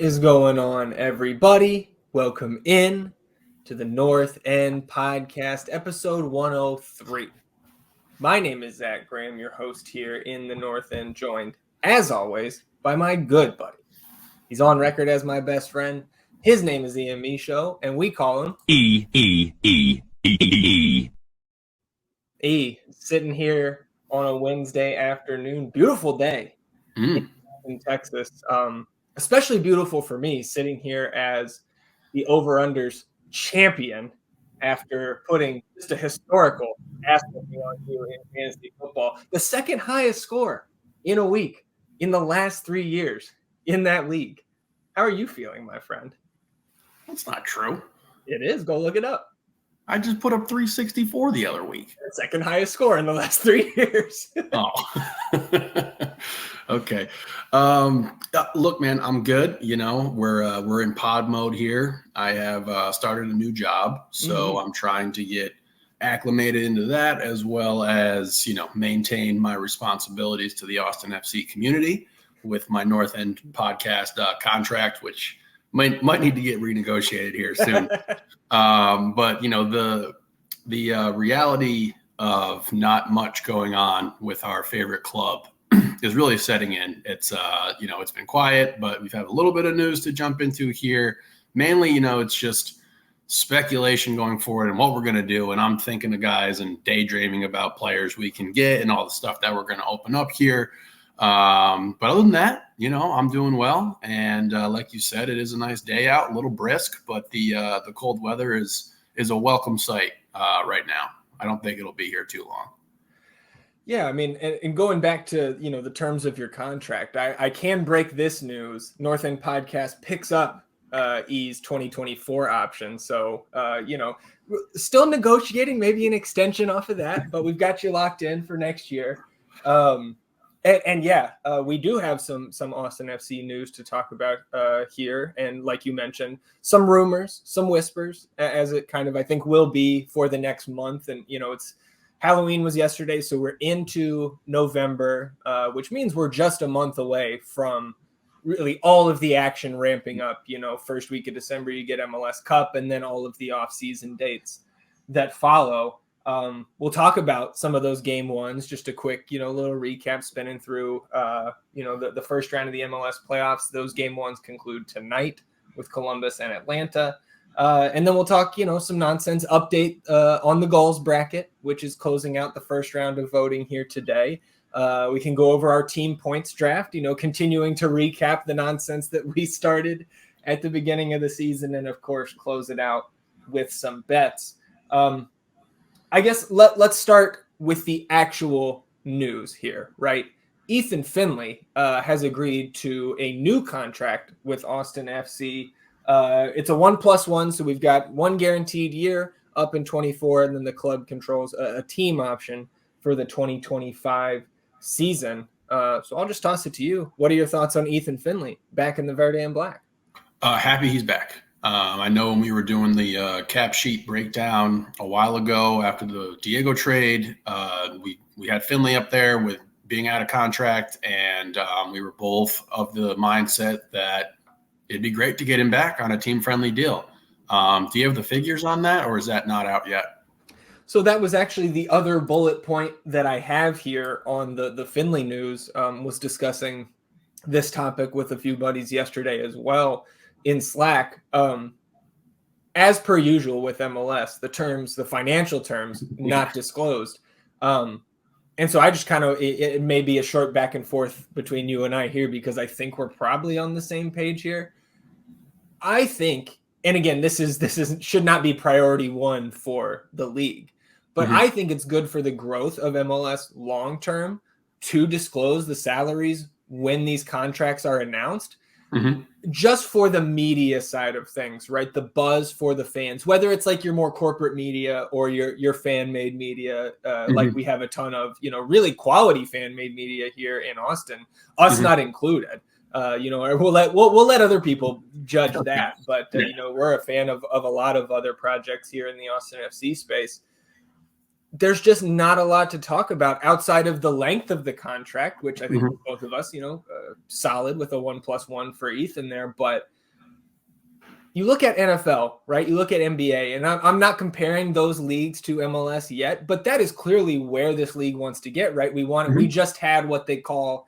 is going on, everybody? Welcome in to the North End Podcast, episode 103. My name is Zach Graham, your host here in the North End, joined, as always, by my good buddy. He's on record as my best friend. His name is Ian Michaud, and we call him E, sitting here on a Wednesday afternoon. Beautiful day in Texas. Especially beautiful for me sitting here as the over-unders champion after putting just a historical aspect on you in fantasy football. The second highest score in a week in the last 3 years in that league. How are you feeling, my friend? That's not true. It is. Go look it up. I just put up 364 the other week. The second highest score in the last 3 years. Okay. Look, man, I'm good. You know, we're in pod mode here. I have started a new job, so I'm trying to get acclimated into that, as well as, you know, maintain my responsibilities to the Austin FC community with my North End podcast contract, which might need to get renegotiated here soon. But you know, the reality of not much going on with our favorite club is really setting in. It's you know, it's been quiet, but we've had a little bit of news to jump into here. Mainly, you know, it's just speculation going forward and what we're going to do. And I'm thinking of guys and daydreaming about players we can get and all the stuff that we're going to open up here. But other than that, you know, I'm doing well. And like you said, it is a nice day out, a little brisk, but the cold weather is a welcome sight right now. I don't think it'll be here too long. Yeah, I mean, and going back to, you know, the terms of your contract, I can break this news. North End Podcast picks up E's 2024 option. So, you know, still negotiating maybe an extension off of that, but we've got you locked in for next year. And yeah, we do have some Austin FC news to talk about here. And like you mentioned, some rumors, some whispers, as it kind of, I think, will be for the next month. And, you know, it's Halloween was yesterday, so we're into November, which means we're just a month away from really all of the action ramping up. You know, first week of December, you get MLS Cup, and then all of the off-season dates that follow. We'll talk about some of those game ones, just a quick, you know, little recap spinning through, you know, the first round of the MLS playoffs. Those game ones conclude tonight with Columbus and Atlanta. And then we'll talk, you know, some nonsense update on the goals bracket, which is closing out the first round of voting here today. We can go over our team points draft, you know, continuing to recap the nonsense that we started at the beginning of the season, and of course, close it out with some bets. I guess let's start with the actual news here, right? Ethan Finlay has agreed to a new contract with Austin FC. It's a 1+1, so we've got one guaranteed year up in 24, and then the club controls a team option for the 2025 season. So I'll just toss it to you. What are your thoughts on Ethan Finlay back in the Verde and Black? Happy he's back. I know when we were doing the cap sheet breakdown a while ago after the Diego trade, we had Finlay up there with being out of contract, and we were both of the mindset that it'd be great to get him back on a team-friendly deal. Do you have the figures on that, or is that not out yet? So that was actually the other bullet point that I have here on the Finlay news, was discussing this topic with a few buddies yesterday as well in Slack. As per usual with MLS, the financial terms not disclosed. And so I just kind of, it may be a short back and forth between you and I here, because I think we're probably on the same page here. I think, and again, this should not be priority one for the league, but I think it's good for the growth of MLS long-term to disclose the salaries when these contracts are announced, just for the media side of things, right? The buzz for the fans, whether it's like your more corporate media or your fan-made media, like we have a ton of, you know, really quality fan-made media here in Austin, us not included. You know, we'll let other people judge that, but you know, we're a fan of a lot of other projects here in the Austin FC space. there's just not a lot to talk about outside of the length of the contract, which I think both of us, solid with a 1+1 for Ethan there. But you look at NFL, right? You look at NBA, and I'm not comparing those leagues to MLS yet, but that is clearly where this league wants to get, right? We just had what they call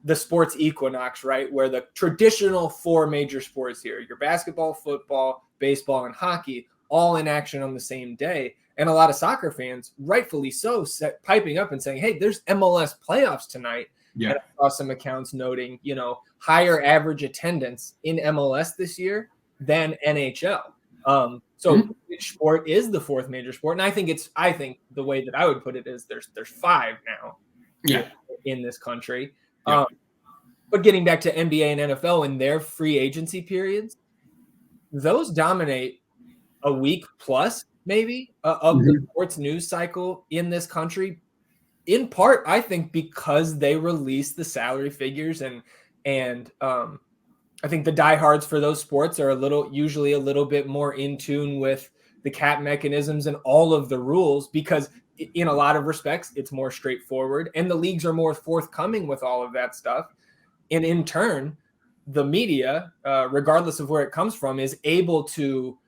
the sports equinox, right? Where the traditional 4 major sports here, your basketball, football, baseball, and hockey, all in action on the same day. And a lot of soccer fans, rightfully so, piping up and saying, hey, there's MLS playoffs tonight. Yeah. And I saw some accounts noting, higher average attendance in MLS this year than NHL. Which sport is the 4th major sport? And I think the way that I would put it is there's 5 now in this country. Yeah. But getting back to NBA and NFL and their free agency periods, those dominate a week plus maybe of the sports news cycle in this country, in part, I think, because they release the salary figures and I think the diehards for those sports are usually a little bit more in tune with the cap mechanisms and all of the rules, because in a lot of respects, it's more straightforward and the leagues are more forthcoming with all of that stuff. And in turn, the media, regardless of where it comes from, is able to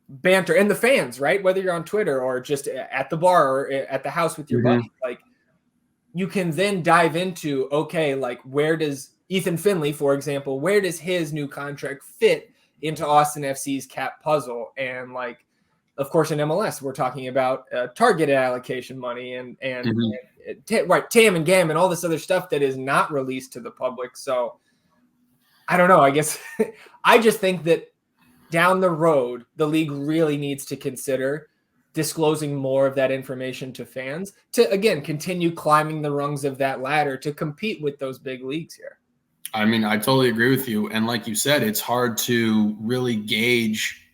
banter, and the fans, right? Whether you're on Twitter or just at the bar or at the house with your buddy, like, you can then dive into, okay, like, where does Ethan Finlay, for example, where does his new contract fit into Austin FC's cap puzzle? And like, of course, in MLS, we're talking about targeted allocation money and TAM and GAM and all this other stuff that is not released to the public. So I don't know. I guess I just think that down the road, the league really needs to consider disclosing more of that information to fans to, again, continue climbing the rungs of that ladder to compete with those big leagues here. I mean, I totally agree with you. And like you said, it's hard to really gauge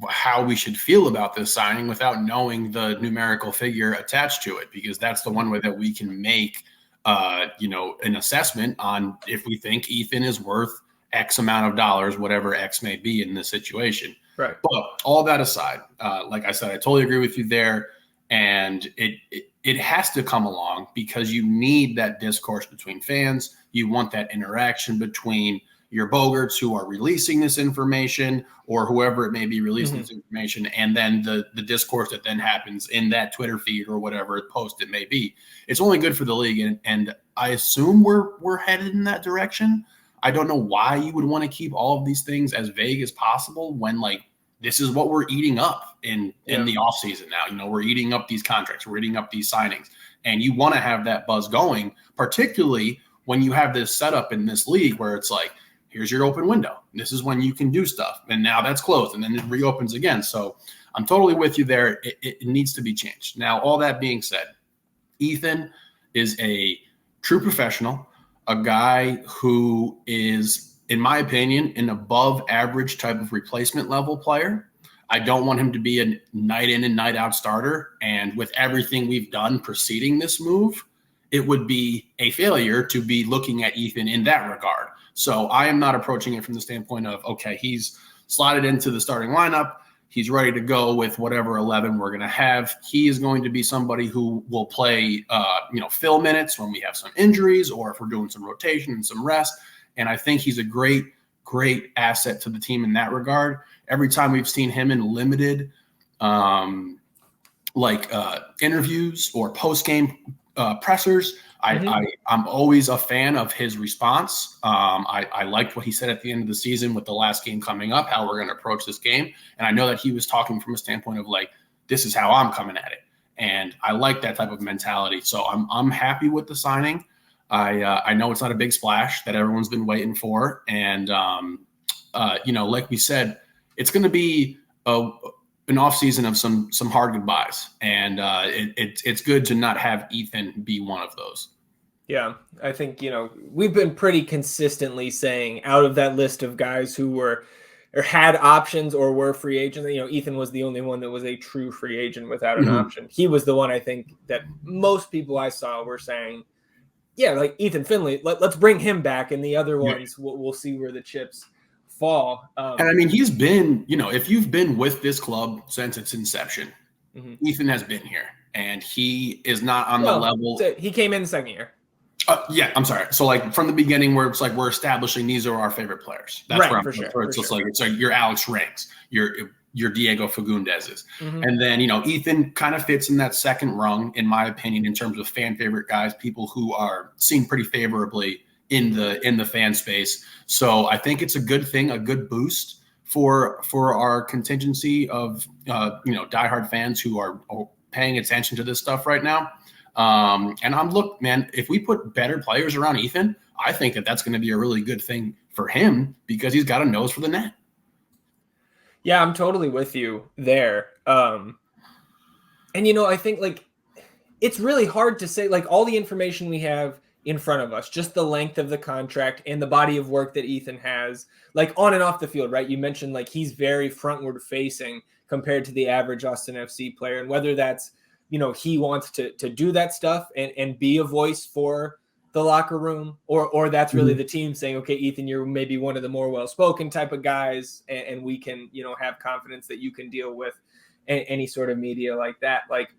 how we should feel about this signing without knowing the numerical figure attached to it, because that's the one way that we can make, an assessment on if we think Ethan is worth X amount of dollars, whatever X may be in this situation. Right. But all that aside, like I said, I totally agree with you there. And it has to come along because you need that discourse between fans. You want that interaction between your Bogarts who are releasing this information or whoever it may be releasing this information, and then the discourse that then happens in that Twitter feed or whatever post it may be. It's only good for the league, and I assume we're headed in that direction. I don't know why you would want to keep all of these things as vague as possible when, like, this is what we're eating up in the offseason now. We're eating up these contracts. We're eating up these signings. And you want to have that buzz going, particularly when you have this setup in this league where it's like, here's your open window. This is when you can do stuff. And now that's closed, and then it reopens again. So I'm totally with you there. It needs to be changed. Now, all that being said, Ethan is a true professional, a guy who is, in my opinion, an above average type of replacement level player. I don't want him to be a night in and night out starter. And with everything we've done preceding this move, it would be a failure to be looking at Ethan in that regard. So I am not approaching it from the standpoint of, okay, he's slotted into the starting lineup. He's ready to go with whatever 11 we're going to have. He is going to be somebody who will play, fill minutes when we have some injuries or if we're doing some rotation and some rest. And I think he's a great, great asset to the team in that regard. Every time we've seen him in limited interviews or post-game pressers, I'm always a fan of his response. I liked what he said at the end of the season with the last game coming up, how we're going to approach this game. And I know that he was talking from a standpoint of like, this is how I'm coming at it. And I like that type of mentality. So I'm happy with the signing. I know it's not a big splash that everyone's been waiting for. And, like we said, it's going to be an offseason of some hard goodbyes. And it's good to not have Ethan be one of those. Yeah, I think, we've been pretty consistently saying out of that list of guys who were or had options or were free agents, Ethan was the only one that was a true free agent without an option. He was the one I think that most people I saw were saying, yeah, like Ethan Finlay, let's bring him back. And the other ones, we'll see where the chips fall. And I mean, he's been, if you've been with this club since its inception, Ethan has been here. and he is not on the level. So he came in the second year. Yeah, I'm sorry. So like from the beginning, where it's like we're establishing these are our favorite players. That's right, where I'm for sure. It's just like it's like your Alex Rings, your Diego Fagundez's, Mm-hmm. and then Ethan kind of fits in that second rung, in my opinion, in terms of fan favorite guys, people who are seen pretty favorably in the fan space. So I think it's a good thing, a good boost for our contingency of diehard fans who are paying attention to this stuff right now. And look, man, if we put better players around Ethan, I think that's going to be a really good thing for him because he's got a nose for the net. Yeah, I'm totally with you there. And I think like it's really hard to say, like, all the information we have in front of us, just the length of the contract and the body of work that Ethan has, like on and off the field, right? You mentioned like he's very frontward facing compared to the average Austin FC player, and whether that's he wants to do that stuff and be a voice for the locker room, or that's really the team saying, okay, Ethan, you're maybe one of the more well-spoken type of guys, and we can have confidence that you can deal with any sort of media like that. Like,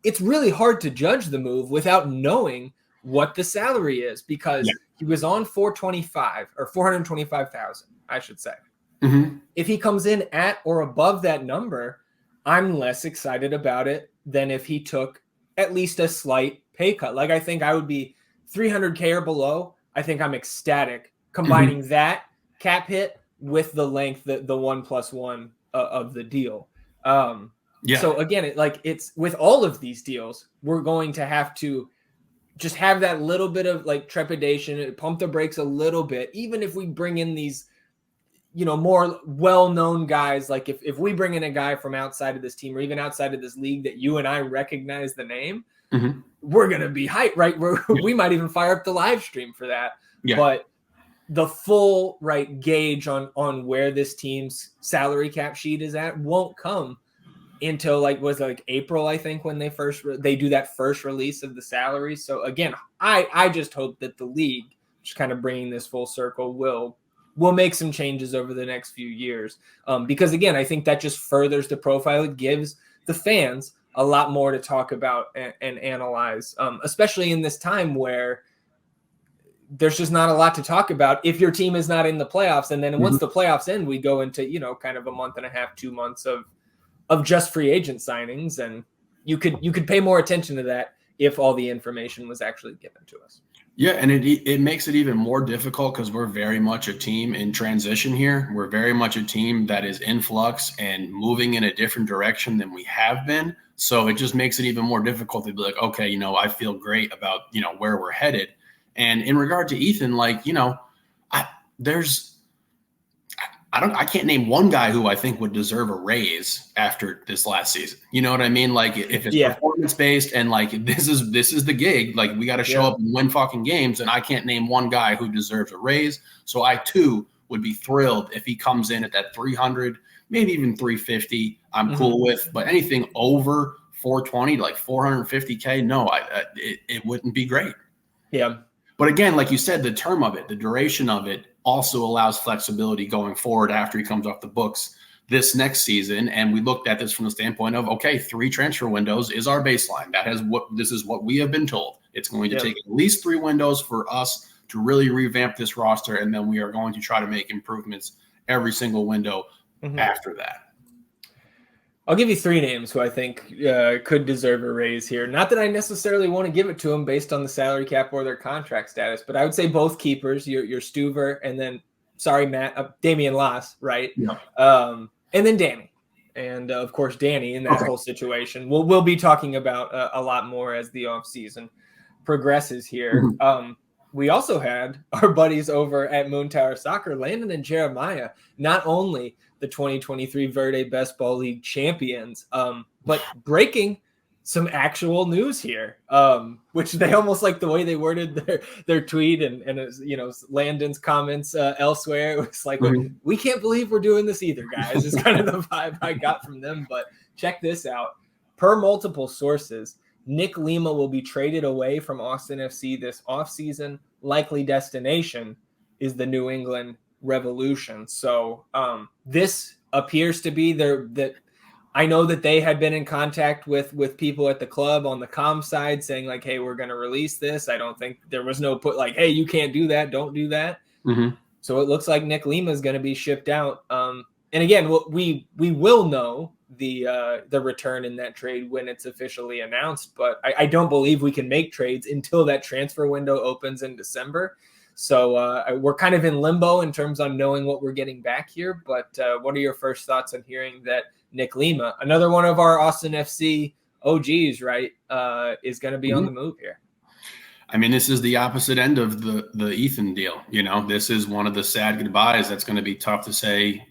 it's really hard to judge the move without knowing what the salary is, because he was on 425,000, I should say. Mm-hmm. If he comes in at or above that number, I'm less excited about it than if he took at least a slight pay cut. Like, I think I would be 300K or below. I think I'm ecstatic combining that cap hit with the length, the 1+1 of the deal. So again, it's with all of these deals, we're going to have to just have that little bit of like trepidation, pump the brakes a little bit, even if we bring in these more well-known guys. Like if we bring in a guy from outside of this team or even outside of this league that you and I recognize the name, we're going to be hyped, right? We might even fire up the live stream for that. Yeah. But the full gauge on where this team's salary cap sheet is at won't come until April, I think, when they do that first release of the salaries. So again, I just hope that the league, just kind of bringing this full circle, will make some changes over the next few years. Because again, I think that just furthers the profile. It gives the fans a lot more to talk about and analyze, especially in this time where there's just not a lot to talk about if your team is not in the playoffs. And then once the playoffs end, we go into, kind of a month and a half, 2 months of just free agent signings. And you could pay more attention to that if all the information was actually given to us. Yeah, and it makes it even more difficult because we're very much a team in transition here. We're very much a team that is in flux and moving in a different direction than we have been. So it just makes it even more difficult to be like, okay, I feel great about, where we're headed. And in regard to Ethan, I can't name one guy who I think would deserve a raise after this last season. You know what I mean? Like, if it's performance based and this is the gig, like we got to show up and win fucking games. And I can't name one guy who deserves a raise. So I too would be thrilled if he comes in at that 300, maybe even 350. I'm cool with, but anything over 420 to 450K, no, it wouldn't be great. Yeah. But again, like you said, the term of it, the duration of it also allows flexibility going forward after he comes off the books this next season. And we looked at this from the standpoint of, okay, 3 transfer windows is our baseline. This is what we have been told. It's going to take at least 3 windows for us to really revamp this roster. And then we are going to try to make improvements every single window after that. I'll give you 3 names who I think could deserve a raise here. Not that I necessarily want to give it to them based on the salary cap or their contract status, but I would say both keepers, your Stuver and then, sorry, Matt, Damian Lass, right? Yeah. And then Danny. And, of course, Danny in that whole situation. We'll be talking about a lot more as the offseason progresses here. We also had our buddies over at Moon Tower Soccer, Landon and Jeremiah, not only the 2023 Verde Best Ball League champions, but breaking some actual news here, which they almost like the way they worded their tweet and Landon's comments elsewhere. It was like, we can't believe we're doing this either, guys. It's kind of the vibe I got from them. But check this out. Per multiple sources, Nick Lima will be traded away from Austin FC this offseason. Likely destination is the New England Revolution. So this appears to be that I know that they had been in contact with people at the club on the comm side saying like, hey, we're going to release this. I don't think there was no put like, hey, you can't do that. Don't do that. Mm-hmm. So it looks like Nick Lima is going to be shipped out. And again, we will know the return in that trade when it's officially announced. But I don't believe we can make trades until that transfer window opens in December. So we're kind of in limbo in terms of knowing what we're getting back here. But what are your first thoughts on hearing that Nick Lima, another one of our Austin FC OGs, right, is going to be on the move here? I mean, this is the opposite end of the Ethan deal. You know, this is one of the sad goodbyes that's going to be tough to say,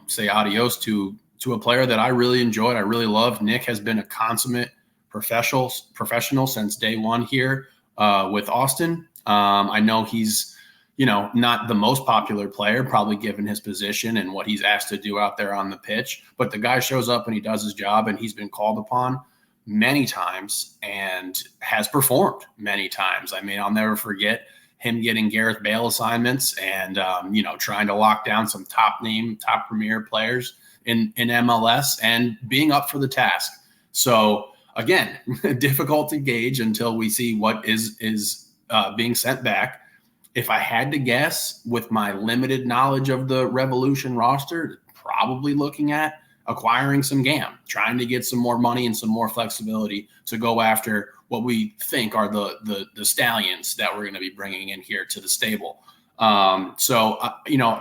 say adios to a player that I really enjoyed. I really loved. Nick has been a consummate professional since day one here with Austin. I know he's, not the most popular player, probably given his position and what he's asked to do out there on the pitch. But the guy shows up and he does his job, and he's been called upon many times and has performed many times. I mean, I'll never forget him getting Gareth Bale assignments and, trying to lock down some top premier players in MLS and being up for the task. So again, difficult to gauge until we see what is being sent back. If I had to guess, with my limited knowledge of the Revolution roster, probably looking at acquiring some GAM, trying to get some more money and some more flexibility to go after what we think are the stallions that we're going to be bringing in here to the stable.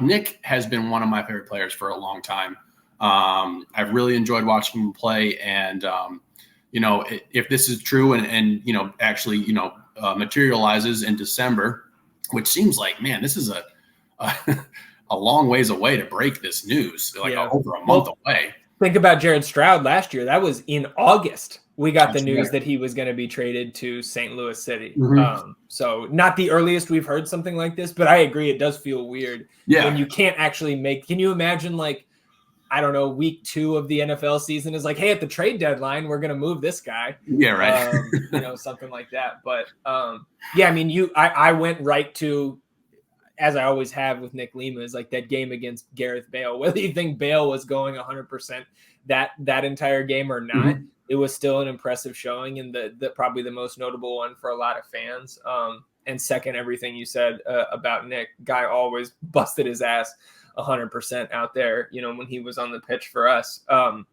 Nick has been one of my favorite players for a long time. I've really enjoyed watching him play. And, if this is true and actually, materializes in December, which seems like, man, this is a long ways away to break this news, over a month away. Think about Jared Stroud last year. That was in August. We got the news that he was going to be traded to St. Louis City. Mm-hmm. So not the earliest we've heard something like this, but I agree. It does feel weird when you can't actually can you imagine week 2 of the NFL season is like, hey, at the trade deadline, we're going to move this guy. Yeah, right. Something like that. But I went right to, as I always have with Nick Lima, is like that game against Gareth Bale. Whether you think Bale was going 100% that entire game or not, it was still an impressive showing, and the probably the most notable one for a lot of fans. And second, everything you said about Nick, guy always busted his ass 100% out there, when he was on the pitch for us. Go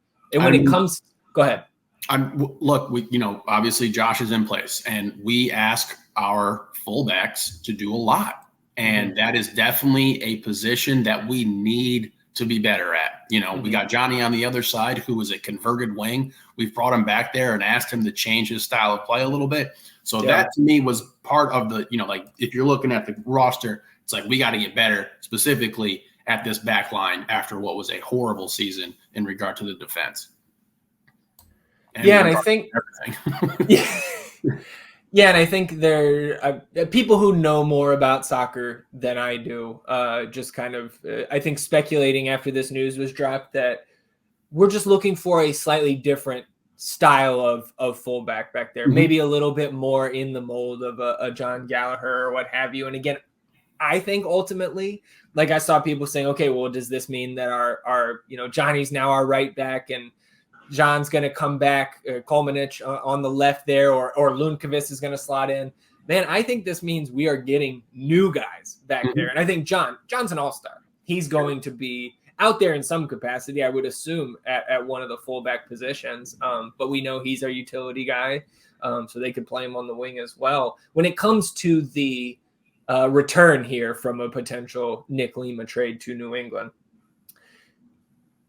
ahead. Obviously Josh is in place, and we ask our fullbacks to do a lot. And that is definitely a position that we need to be better at. We got Johnny on the other side, who is a converted wing. We've brought him back there and asked him to change his style of play a little bit. So that to me was part of the, if you're looking at the roster, it's like, we got to get better specifically at this back line after what was a horrible season in regard to the defense. And I think and I think there are people who know more about soccer than I do, just kind of, I think, speculating after this news was dropped that we're just looking for a slightly different style of fullback back there, maybe a little bit more in the mold of a John Gallagher or what have you. And again, I think ultimately, like I saw people saying, okay, well, does this mean that our Johnny's now our right back and John's going to come back, Kolmanich on the left there, or Lundqvist is going to slot in? Man, I think this means we are getting new guys back there. And I think John's an all-star. He's going to be out there in some capacity, I would assume, at one of the fullback positions. But we know he's our utility guy, so they could play him on the wing as well. When it comes to the return here from a potential Nick Lima trade to New England,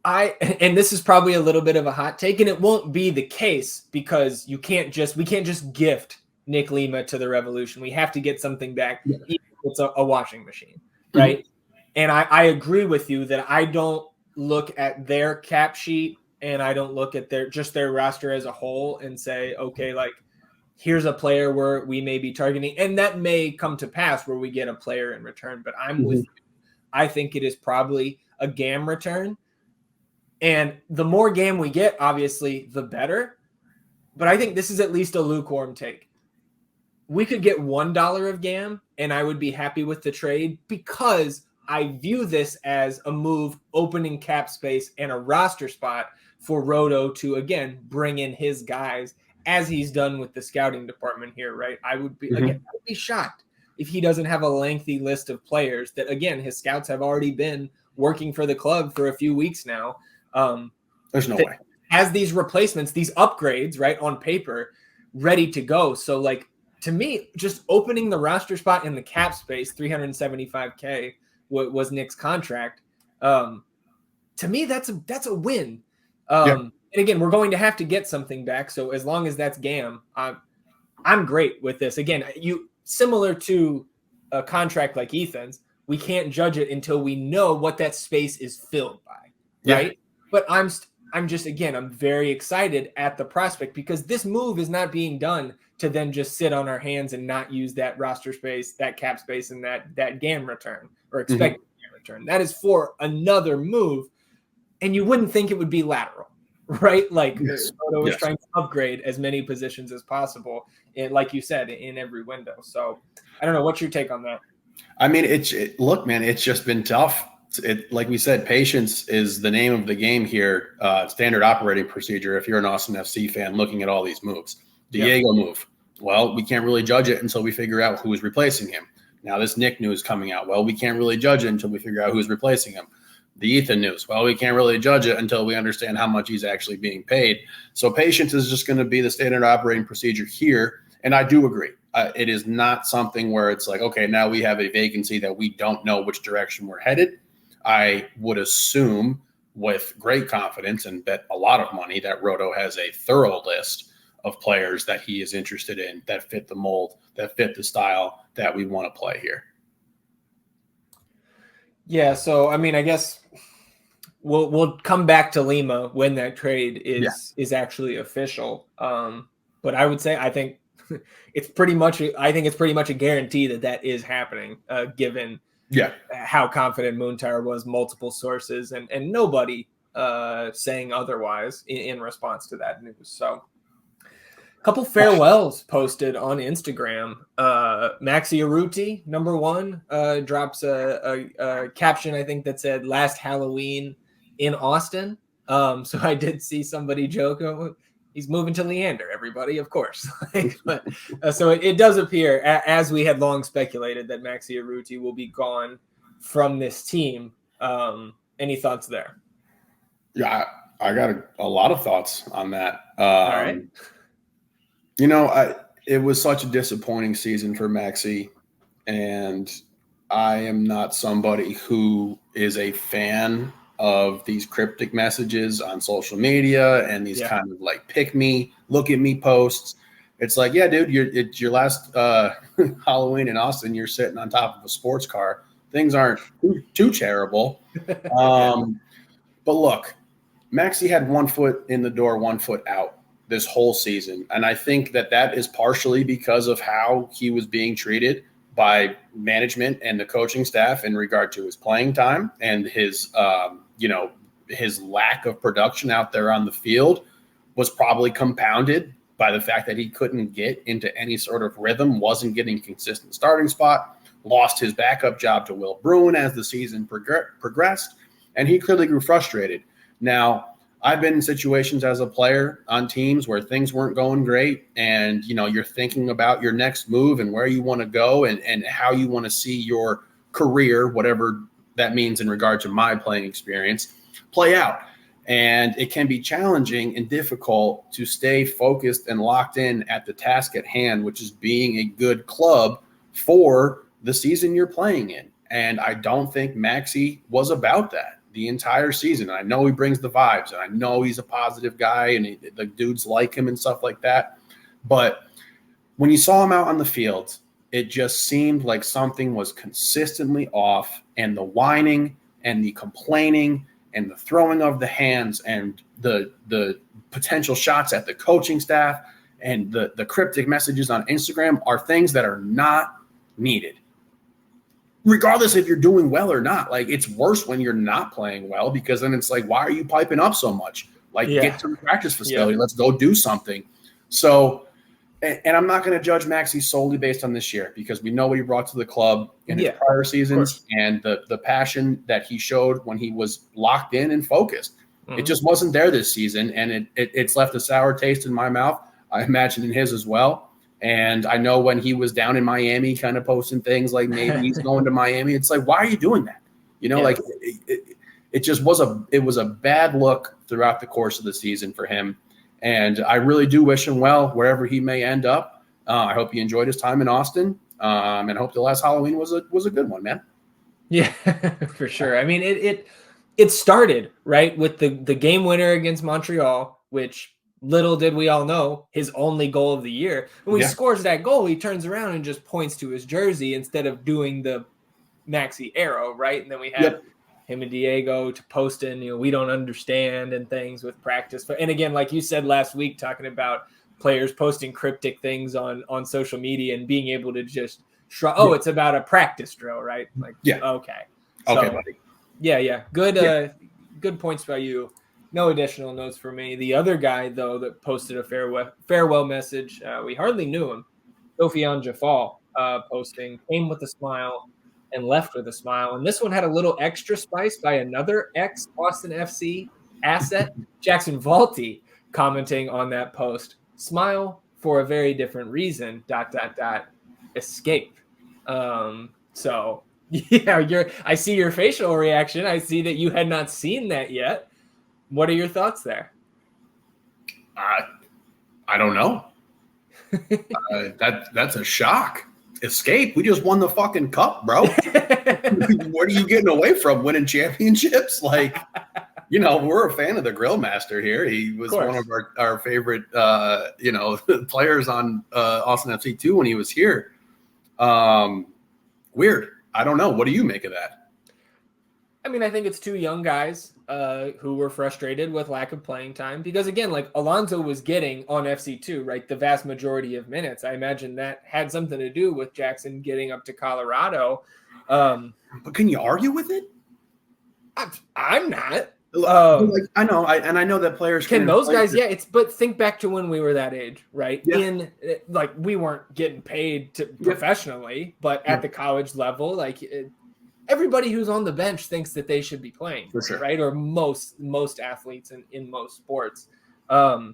and this is probably a little bit of a hot take, and it won't be the case because we can't just gift Nick Lima to the Revolution. We have to get something back. Even if it's a washing machine, right? And I agree with you that I don't look at their cap sheet and I don't look at their roster as a whole and say, okay, like, here's a player where we may be targeting, and that may come to pass where we get a player in return. But I'm with you. I think it is probably a GAM return. And the more GAM we get, obviously, the better. But I think this is at least a lukewarm take. We could get $1 of GAM, and I would be happy with the trade because I view this as a move opening cap space and a roster spot for Roto to, again, bring in his guys as he's done with the scouting department here, right? I would be shocked if he doesn't have a lengthy list of players that, again, his scouts have already been working for the club for a few weeks now. There's no way. Has these replacements, these upgrades, right, on paper, ready to go. So, like, to me, just opening the roster spot in the cap space, $375K was Nick's contract. To me, that's a win. And again, we're going to have to get something back. So as long as that's GAM, I'm great with this. Again, similar to a contract like Ethan's, we can't judge it until we know what that space is filled by, right? But I'm very excited at the prospect because this move is not being done to then just sit on our hands and not use that roster space, that cap space, and that GAM return or expected GAM return. That is for another move, and you wouldn't think it would be lateral, right? Like Roto was trying to upgrade as many positions as possible, and like you said, in every window. So I don't know. What's your take on that? I mean, look, man, it's just been tough. Like we said, patience is the name of the game here. Standard operating procedure. If you're an Austin FC fan looking at all these moves, Diego move. Well, we can't really judge it until we figure out who is replacing him. Now this Nick news coming out. Well, we can't really judge it until we figure out who's replacing him. The Ethan news. Well, we can't really judge it until we understand how much he's actually being paid. So patience is just going to be the standard operating procedure here. And I do agree. It is not something where it's like, okay, now we have a vacancy that we don't know which direction we're headed. I would assume with great confidence and bet a lot of money that Roto has a thorough list of players that he is interested in that fit the mold, that fit the style that we want to play here. Yeah, so I mean, I guess we'll come back to Lima when that trade is actually official. But I would say I think it's pretty much a guarantee that is happening, given how confident Moontar was, multiple sources, and nobody saying otherwise in response to that news. So a couple farewells posted on Instagram. Maxi Urruti, number one, drops a caption, I think, that said last Halloween in Austin. So I did see somebody joke, he's moving to Leander, everybody, of course. But so it does appear, as we had long speculated, that Maxi Urruti will be gone from this team. Any thoughts there? Yeah, I got a lot of thoughts on that. All right. You know, it was such a disappointing season for Maxi, and I am not somebody who is a fan of these cryptic messages on social media and these kind of like pick me, look at me posts. It's like, yeah, dude, it's your last Halloween in Austin. You're sitting on top of a sports car. Things aren't too terrible. But look, Maxi had 1 foot in the door, 1 foot out this whole season. And I think that is partially because of how he was being treated by management and the coaching staff in regard to his playing time and his, his lack of production out there on the field was probably compounded by the fact that he couldn't get into any sort of rhythm, wasn't getting consistent starting spot, lost his backup job to Will Bruin as the season progressed, and he clearly grew frustrated. Now, I've been in situations as a player on teams where things weren't going great, and you're thinking about your next move and where you want to go and how you want to see your career, whatever that means in regard to my playing experience, play out. And it can be challenging and difficult to stay focused and locked in at the task at hand, which is being a good club for the season you're playing in. And I don't think Maxi was about that the entire season. I know he brings the vibes, and I know he's a positive guy, and the dudes like him and stuff like that. But when you saw him out on the field, it just seemed like something was consistently off, and the whining and the complaining and the throwing of the hands and the potential shots at the coaching staff and the cryptic messages on Instagram are things that are not needed. Regardless if you're doing well or not. Like, it's worse when you're not playing well, because then it's like, why are you piping up so much? Like, get to the practice facility. Let's go do something. So and I'm not going to judge Maxey solely based on this year because we know what he brought to the club in his prior seasons and the passion that he showed when he was locked in and focused. It just wasn't there this season, and it's left a sour taste in my mouth. I imagine in his as well. And I know when he was down in Miami kind of posting things like maybe he's going to Miami, it's like, why are you doing that? You know, like it just was a bad look throughout the course of the season for him. And I really do wish him well wherever he may end up. I hope he enjoyed his time in Austin, and I hope the last Halloween was a good one, man. Yeah, for sure. I mean, it started right with the game winner against Montreal, which little did we all know his only goal of the year. When he scores that goal, he turns around and just points to his jersey instead of doing the Maxey arrow, right? And then we had him and Diego to post in, we don't understand and things with practice. And again, like you said last week, talking about players posting cryptic things on social media and being able to just shrug. Oh, it's about a practice drill, right? Like, okay, buddy. Yeah. Good points by you. No additional notes for me. The other guy, though, that posted a farewell message, we hardly knew him. Urruti Djeffal posting, came with a smile and left with a smile. And this one had a little extra spice by another ex-Austin FC asset, Jackson Valti, commenting on that post. Smile for a very different reason, ... escape. So, yeah, I see your facial reaction. I see that you had not seen that yet. What are your thoughts there? I don't know. That's a shock. Escape. We just won the fucking cup, bro. What are you getting away from? Winning championships? Like, we're a fan of the Grill Master here. He was one of our favorite, players on Austin FC too when he was here. Weird. I don't know. What do you make of that? I mean, I think it's two young guys who were frustrated with lack of playing time because, again, like Alonso was getting on FC2, right, the vast majority of minutes. I imagine that had something to do with Jackson getting up to Colorado. But can you argue with it? I'm not. I know, I know that players can those guys. Yeah, but think back to when we were that age, right? Yeah. We weren't getting paid professionally, but at the college level, everybody who's on the bench thinks that they should be playing, for sure, right? Or most athletes in most sports. But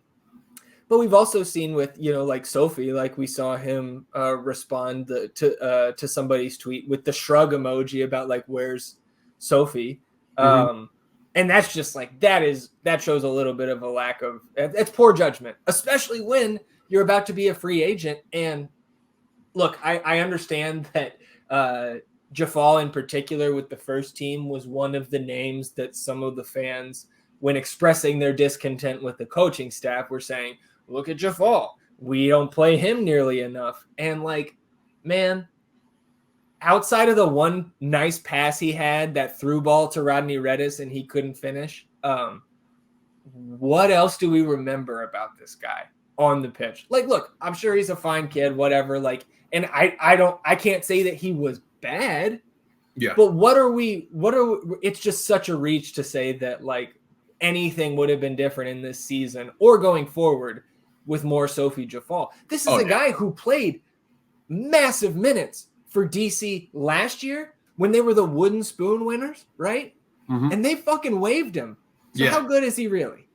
we've also seen with, like Sophie, like we saw him respond to somebody's tweet with the shrug emoji about like, where's Sophie? And that's just like, that shows a little bit of a lack of, it's poor judgment, especially when you're about to be a free agent. And look, I understand that Djeffal in particular with the first team was one of the names that some of the fans, when expressing their discontent with the coaching staff, were saying, look at Djeffal. We don't play him nearly enough. And like, man, outside of the one nice pass he had, that through ball to Rodney Redis and he couldn't finish, what else do we remember about this guy on the pitch? Like, look, I'm sure he's a fine kid, whatever. Like, and I can't say that he was bad. Yeah. But it's just such a reach to say that like anything would have been different in this season or going forward with more Urruti Djeffal. This is a guy who played massive minutes for DC last year when they were the wooden spoon winners, right? And they fucking waived him. So how good is he really?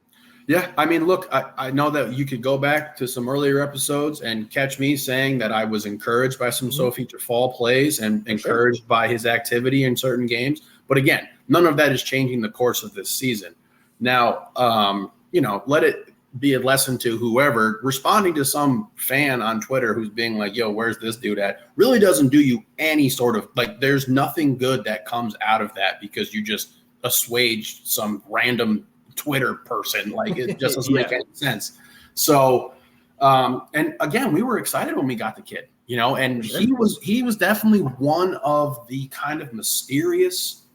Yeah, I mean, look, I know that you could go back to some earlier episodes and catch me saying that I was encouraged by some Urruti Djeffal plays and encouraged by his activity in certain games. But again, none of that is changing the course of this season. Now, let it be a lesson to whoever responding to some fan on Twitter who's being like, yo, where's this dude at? Really doesn't do you any sort of, like, there's nothing good that comes out of that because you just assuaged some random Twitter person. Like, it just doesn't make any sense. So, and again, we were excited when we got the kid, and he was definitely one of the kind of mysterious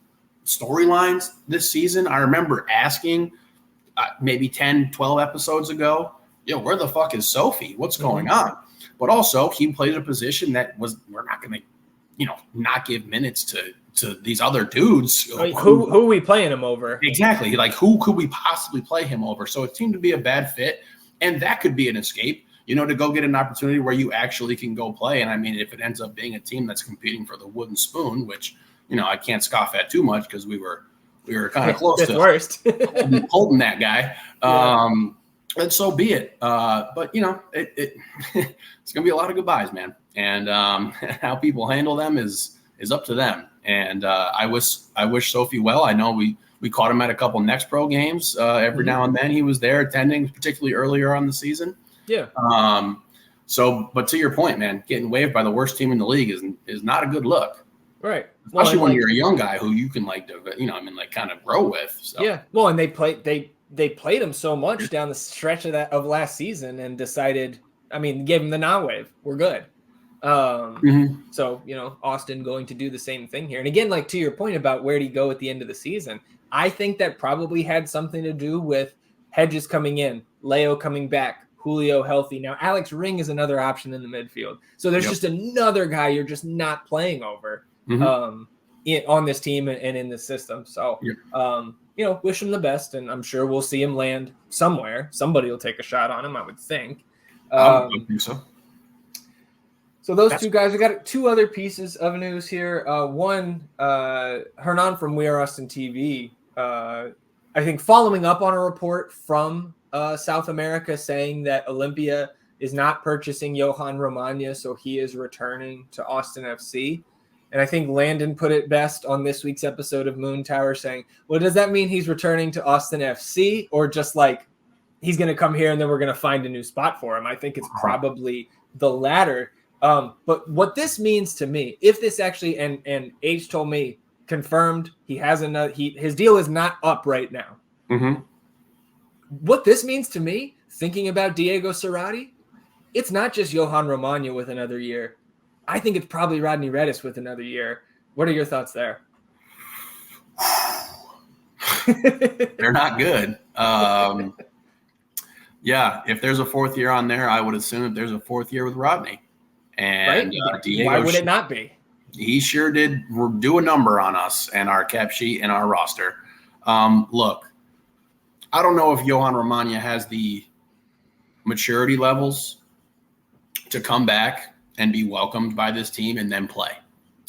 storylines this season. I remember asking maybe 10, 12 episodes ago, where the fuck is Sophie? What's going on? But also he played a position that we're not going to, not give minutes to these other dudes. Like, who are we playing him over? Exactly. Like, who could we possibly play him over? So it seemed to be a bad fit, and that could be an escape. to go get an opportunity where you actually can go play. And I mean, if it ends up being a team that's competing for the wooden spoon, which, I can't scoff at too much because we were kind of close to worst. holding that guy. Yeah. And so be it. But it's going to be a lot of goodbyes, man. And how people handle them is up to them. And I wish Sophie well. I know we caught him at a couple Next Pro games. Every now and then he was there attending, particularly earlier on the season. Yeah. But to your point, man, getting waived by the worst team in the league is not a good look. Right. Especially when you're a young guy who you can kind of grow with. So. Yeah. Well, and they played him so much down the stretch of last season and decided, gave him the non-wave. We're good. So, Austin going to do the same thing here. And again, like to your point about where did he go at the end of the season, I think that probably had something to do with Hedges coming in, Leo coming back, Julio healthy. Now, Alex Ring is another option in the midfield. So there's just another guy you're just not playing over on this team and in this system. So, wish him the best. And I'm sure we'll see him land somewhere. Somebody will take a shot on him, I would think. I think so. So those two guys, we got two other pieces of news here. One, Hernan from We Are Austin TV, I think following up on a report from South America saying that Olympia is not purchasing Johan Romaña, so he is returning to Austin FC. And I think Landon put it best on this week's episode of Moon Tower saying, well, does that mean he's returning to Austin FC or just like he's going to come here and then we're going to find a new spot for him? I think it's probably the latter. But what this means to me, if this actually, and H told me, confirmed, he has his deal is not up right now. Mm-hmm. What this means to me, thinking about Diego Cerati, it's not just Johan Romaña with another year. I think it's probably Rodney Redis with another year. What are your thoughts there? They're not good. If there's a fourth year on there, I would assume that there's a fourth year with Rodney. And Diego, why would it not be? He sure did do a number on us and our cap sheet and our roster. Look, I don't know if Johan Romaña has the maturity levels to come back and be welcomed by this team and then play.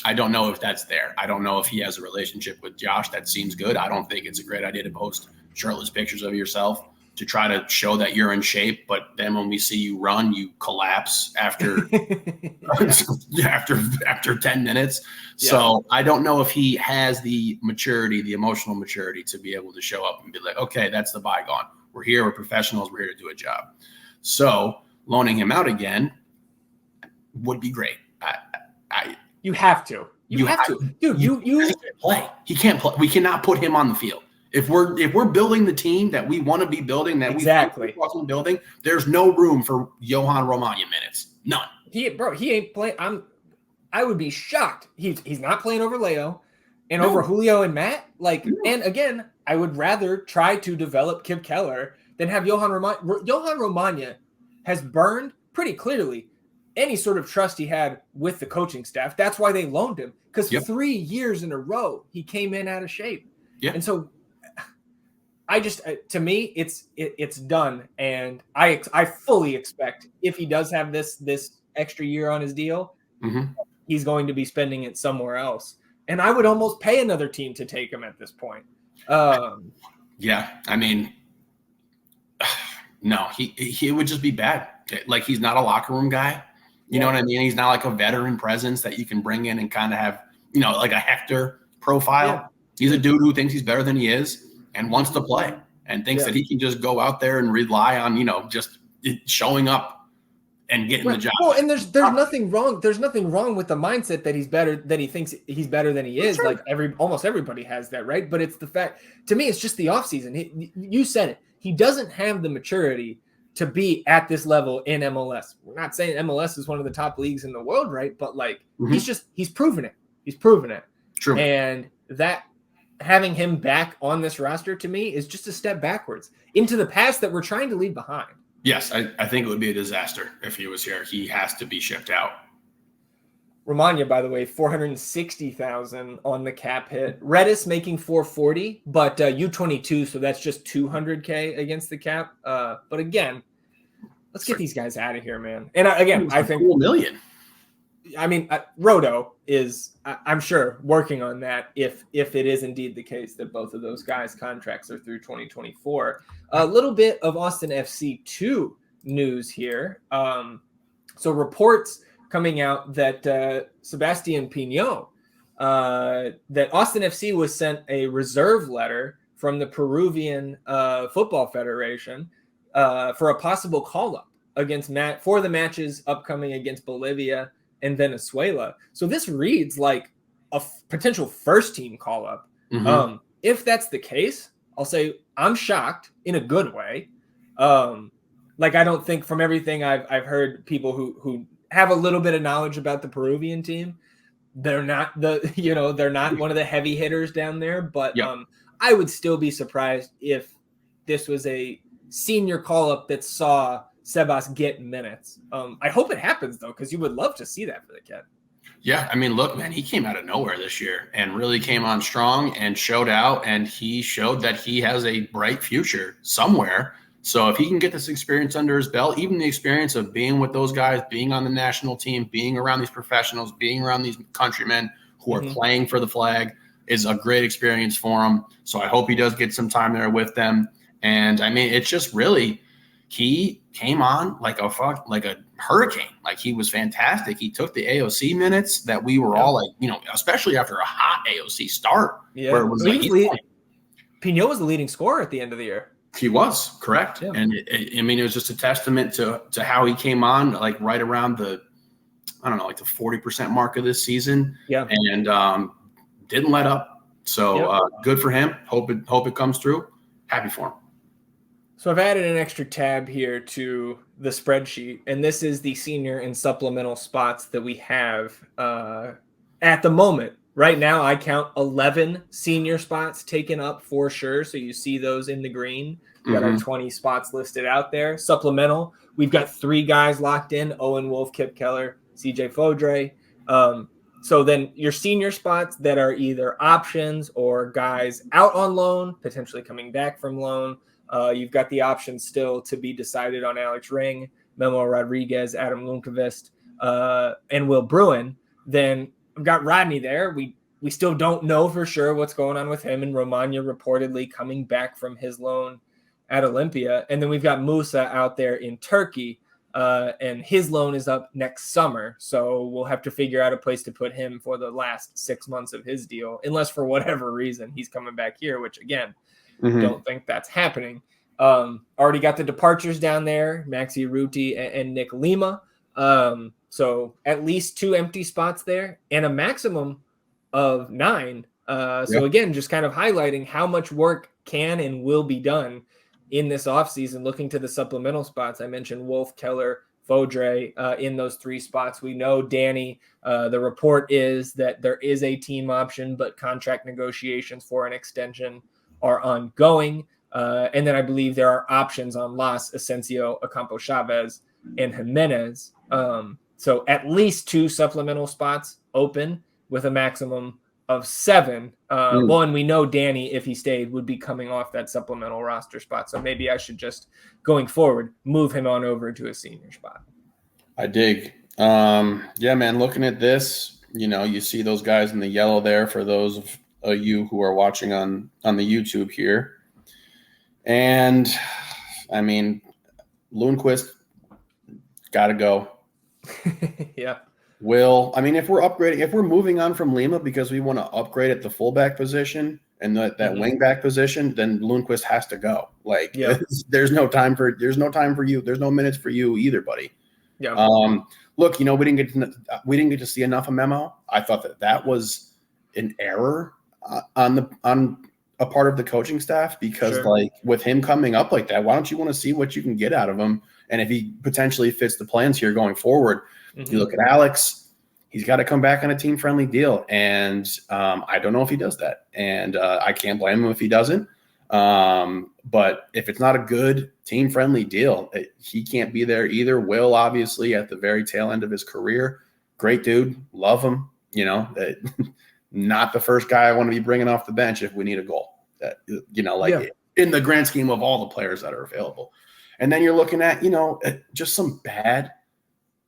I don't know if that's there. I don't know if he has a relationship with Josh that seems good. I don't think it's a great idea to post shirtless pictures of yourself to try to show that you're in shape, but then when we see you run, you collapse after 10 minutes. Yeah. So I don't know if he has the maturity, the emotional maturity to be able to show up and be like, okay, that's the bygone. We're here, we're professionals, we're here to do a job. So loaning him out again would be great. You have to. You have to. Dude, you can't play. He can't play. We cannot put him on the field. If we're building the team that we want to be building, that exactly we're building, there's no room for Johan Romaña minutes. None. He ain't playing. I would be shocked. He's not playing over Leo and over Julio and Matt. And again, I would rather try to develop Kip Keller than have Johan Romaña. Johan Romaña has burned pretty clearly any sort of trust he had with the coaching staff. That's why they loaned him, because 3 years in a row he came in out of shape. Yeah. And so I just, to me, it's done. And I fully expect if he does have this extra year on his deal, he's going to be spending it somewhere else. And I would almost pay another team to take him at this point. Yeah. I mean, no, he would just be bad. Like, he's not a locker room guy. You know what I mean? He's not like a veteran presence that you can bring in and kind of have, like a Hector profile. Yeah. He's a dude who thinks he's better than he is and wants to play and thinks that he can just go out there and rely on, just showing up and getting the job. Well, and there's nothing wrong. There's nothing wrong with the mindset that he's better, that he thinks he's better than he is. Sure. Like almost everybody has that, right? But it's the fact, to me, it's just the offseason. You said it. He doesn't have the maturity to be at this level in MLS. We're not saying MLS is one of the top leagues in the world, right? But he's proven it. He's proven it. True. And that having him back on this roster, to me, is just a step backwards into the past that we're trying to leave behind. Yes, I think it would be a disaster if he was here. He has to be shipped out. Romaña, by the way, $460,000 on the cap hit. Redis making $440,000, but U22, so that's just $200K against the cap. But again, let's get these guys out of here, man. And again, I think cool million. I mean, Roto is, I'm sure, working on that if it is indeed the case that both of those guys' contracts are through 2024. A little bit of Austin FC2 news here. So reports coming out that Sebastian Pineau, that Austin FC was sent a reserve letter from the Peruvian Football Federation for a possible call-up for the matches upcoming against Bolivia and Venezuela. So this reads like a potential first-team call-up. Mm-hmm. If that's the case, I'll say I'm shocked in a good way. Like, I don't think, from everything I've heard, people who have a little bit of knowledge about the Peruvian team, they're not they're not one of the heavy hitters down there. But I would still be surprised if this was a senior call-up that saw Sebas get minutes. I hope it happens, though, because you would love to see that for the kid. Yeah, I mean, look, man, he came out of nowhere this year and really came on strong and showed out, and he showed that he has a bright future somewhere. So if he can get this experience under his belt, even the experience of being with those guys, being on the national team, being around these professionals, being around these countrymen who are playing for the flag, is a great experience for him. So I hope he does get some time there with them. And I mean, it's just really, he came on like a hurricane. Like, he was fantastic. He took the AOC minutes that we were all like, especially after a hot AOC start. Yeah, where it was Pineau was the leading scorer at the end of the year. He was, correct. Yeah. And it was just a testament to how he came on, like right around the 40% mark of this season. Yeah. And didn't let up. So good for him. Hope it comes through. Happy for him. So I've added an extra tab here to the spreadsheet, and this is the senior and supplemental spots that we have at the moment. Right now, I count 11 senior spots taken up for sure. So you see those in the green. We got our 20 spots listed out there. Supplemental, we've got 3 guys locked in: Owen Wolf, Kip Keller, CJ Fodre. So then your senior spots that are either options or guys out on loan, potentially coming back from loan. You've got the options still to be decided on Alex Ring, Memo Rodriguez, Adam Lundqvist, and Will Bruin. Then I've got Rodney there. We still don't know for sure what's going on with him, and Romaña reportedly coming back from his loan at Olympia. And then we've got Musa out there in Turkey, and his loan is up next summer. So we'll have to figure out a place to put him for the last 6 months of his deal, unless for whatever reason he's coming back here, which, again, don't think that's happening. Already got the departures down there, Maxi Urruti and Nick Lima. So at least 2 empty spots there and a maximum of 9. So again, just kind of highlighting how much work can and will be done in this offseason. Looking to the supplemental spots, I mentioned Wolf, Keller, Fodre in those 3 spots. We know Danny, the report is that there is a team option, but contract negotiations for an extension are ongoing. And then I believe there are options on Las, Asensio, Ocampo Chavez, and Jimenez. So at least 2 supplemental spots open with a maximum of 7. Well, and we know Danny, if he stayed, would be coming off that supplemental roster spot. So maybe I should just, going forward, move him on over to a senior spot. I dig. Yeah, man, looking at this, you see those guys in the yellow there for those of you who are watching on the YouTube here. And, I mean, Lundqvist, got to go. Yeah. If we're moving on from Lima because we want to upgrade at the fullback position and that wingback position, then Lundqvist has to go. Like, there's no time for you. There's no minutes for you either, buddy. Yeah. Look, we didn't get to see enough of Memo. I thought that was an error on a part of the coaching staff because like with him coming up like that, why don't you want to see what you can get out of him? And if he potentially fits the plans here going forward, you look at Alex, he's got to come back on a team-friendly deal. And I don't know if he does that. And I can't blame him if he doesn't. But if it's not a good team-friendly deal, he can't be there either. Will, obviously, at the very tail end of his career, great dude, love him. Not the first guy I want to be bringing off the bench if we need a goal. In the grand scheme of all the players that are available. And then you're looking at, just some bad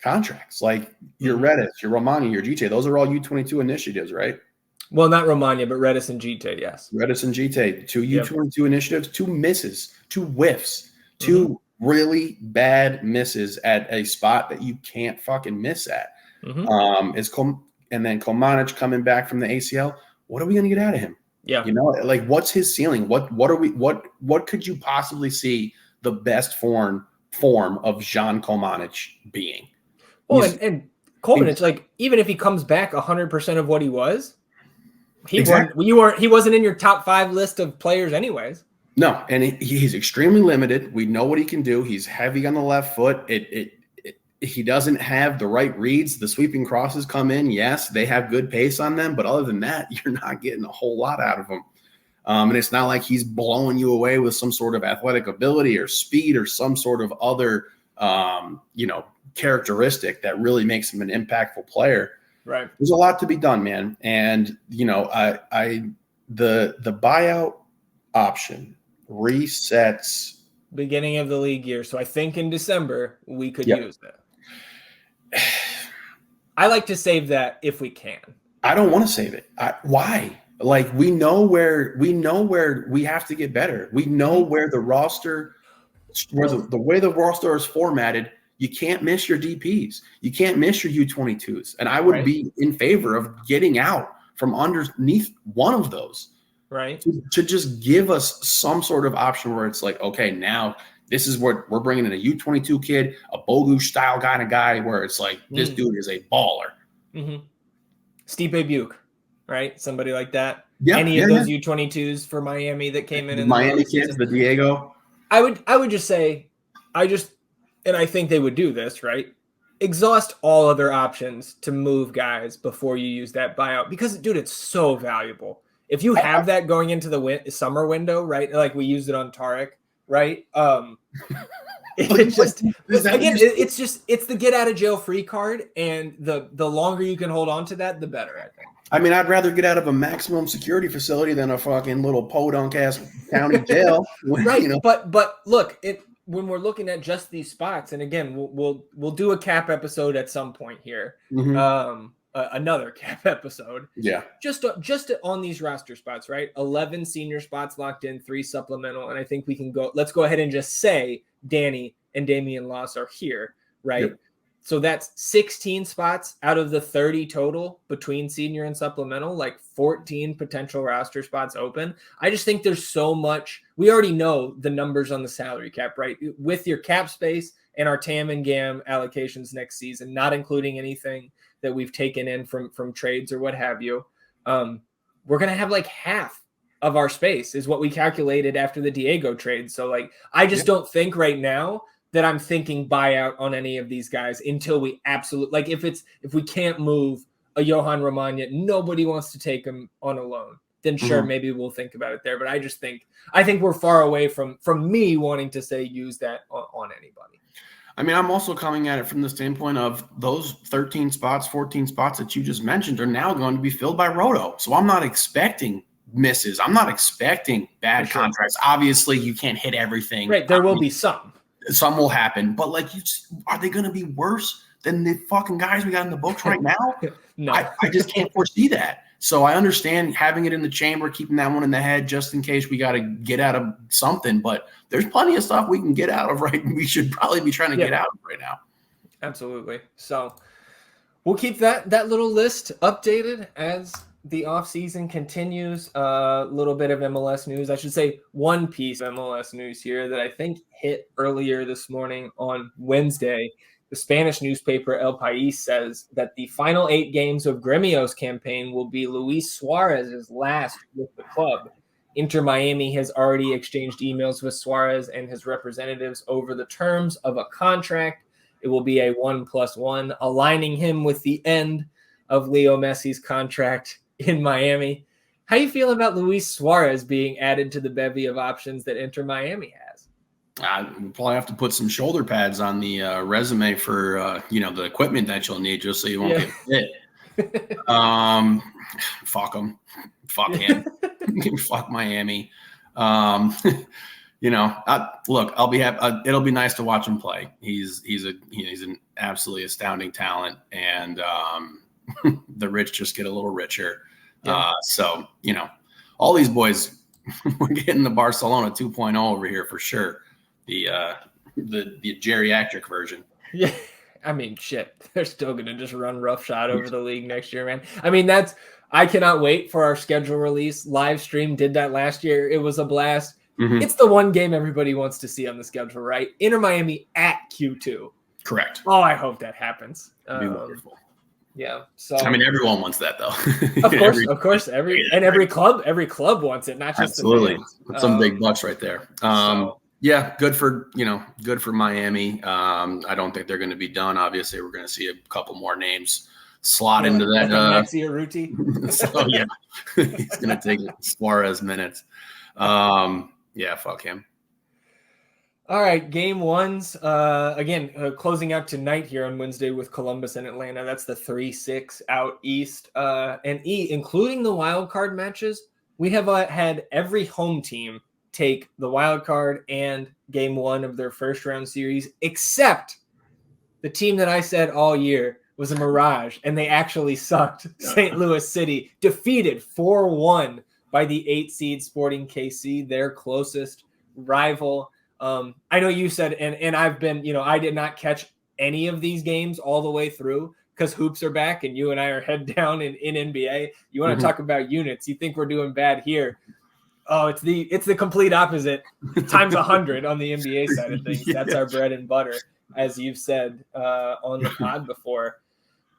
contracts like your Redis, your Romaña, your Gite. Those are all U22 initiatives, right? Well, not Romaña, but Redis and Gite, yes. Redis and Gite, 2 U22 initiatives, 2 misses, 2 whiffs, 2 really bad misses at a spot that you can't fucking miss at. And then Komanic coming back from the ACL. What are we going to get out of him? Yeah. What's his ceiling? What could you possibly see the best form of Jean Komanic being? Well, and Komanic, like, even if he comes back 100% of what he was, he wasn't in your top 5 list of players anyways. No, and he's extremely limited. We know what he can do. He's heavy on the left foot. He doesn't have the right reads. The sweeping crosses come in. Yes, they have good pace on them, but other than that, you're not getting a whole lot out of him. And it's not like he's blowing you away with some sort of athletic ability or speed or some sort of other, characteristic that really makes him an impactful player. Right. There's a lot to be done, man. And the buyout option resets beginning of the league year. So I think in December we could use that. I like to save that if we can. I don't want to save it. Why? Like, we know where we have to get better. We know where the roster, the way the roster is formatted. You can't miss your DPs. You can't miss your U22s. And I would be in favor of getting out from underneath one of those. Right. To just give us some sort of option where it's like, okay, now this is what we're bringing in a U22 kid, a Bogu style kind of guy where it's like, this dude is a baller. Stipe Buke, right? Somebody like that. Yeah, Any of those U22s for Miami that came in the Miami kids, the Diego. I would just say, and I think they would do this, right? Exhaust all other options to move guys before you use that buyout because, dude, it's so valuable. If you have that going into the summer window, right? Like we used it on Tarek, right? It's the get out of jail free card, and the longer you can hold on to that, the better, I think. I mean, I'd rather get out of a maximum security facility than a fucking little podunk ass county jail. Right. But look, when we're looking at just these spots, and again, we'll do a cap episode at some point here. Another cap episode. Yeah. Just on these roster spots, right? 11 senior spots locked in, 3 supplemental. And I think we can let's go ahead and just say Danny and Damian Loss are here, right? Yep. So that's 16 spots out of the 30 total between senior and supplemental, like 14 potential roster spots open. I just think there's so much. We already know the numbers on the salary cap, right? With your cap space and our TAM and GAM allocations next season, not including anything that we've taken in from trades or what have you, we're going to have like half of our space is what we calculated after the Diego trade. So like, I just don't think right now that I'm thinking buyout on any of these guys until we absolutely, like if we can't move a Johan Romaña, nobody wants to take him on a loan, then sure, maybe we'll think about it there. But I think we're far away from me wanting to say use that on anybody. I mean, I'm also coming at it from the standpoint of those 13 spots, 14 spots that you just mentioned are now going to be filled by Roto. So I'm not expecting misses. I'm not expecting bad contracts. Obviously, you can't hit everything. Right. There will be some. Some will happen. But, like, are they going to be worse than the fucking guys we got in the books right now? No. I just can't foresee that. So I understand having it in the chamber, keeping that one in the head just in case we got to get out of something. But there's plenty of stuff we can get out of, right? We should probably be trying to get out of right now. Absolutely. So we'll keep that little list updated as the offseason continues. A little bit of MLS news. I should say one piece of MLS news here that I think hit earlier this morning on Wednesday. The Spanish newspaper El País says that the final 8 games of Gremio's campaign will be Luis Suarez's last with the club. Inter Miami has already exchanged emails with Suarez and his representatives over the terms of a contract. It will be a 1+1, aligning him with the end of Leo Messi's contract in Miami. How do you feel about Luis Suarez being added to the bevy of options that Inter Miami has? We'll probably have to put some shoulder pads on the resume for the equipment that you'll need just so you won't get hit. Fuck him. Fuck him. Fuck Miami. Look, I'll be happy. It'll be nice to watch him play. He's an absolutely astounding talent, and the rich just get a little richer. Yeah. So all these boys, we're getting the Barcelona 2.0 over here for sure. The geriatric version. Yeah. I mean, shit, they're still going to just run roughshod over the league next year, man. I mean, I cannot wait for our schedule release. Live stream did that last year. It was a blast. Mm-hmm. It's the one game everybody wants to see on the schedule, right? Inter Miami at Q2. Correct. Oh, I hope that happens. It'd be wonderful. Yeah. So I mean, everyone wants that, though. Of course, every club wants it, not just absolutely. the fans. That's some big bucks right there. Yeah, good for Miami. I don't think they're going to be done. Obviously, we're going to see a couple more names slot into that. Maxi Urruti. So yeah, he's going to take Suarez minutes. Yeah, fuck him. All right, game ones. Again, closing out tonight here on Wednesday with Columbus and Atlanta. That's the 3-6 out east. And including the wild card matches, we have had every home team take the wild card and game one of their first round series, except the team that I said all year was a mirage, and they actually sucked. St. Louis City defeated 4-1 by the 8 seed Sporting KC, their closest rival. I know you said, and I've been, I did not catch any of these games all the way through because hoops are back and you and I are head down in NBA. You want to talk about units. You think we're doing bad here. Oh, it's the complete opposite times 100 on the NBA side of things. That's our bread and butter, as you've said on the pod before.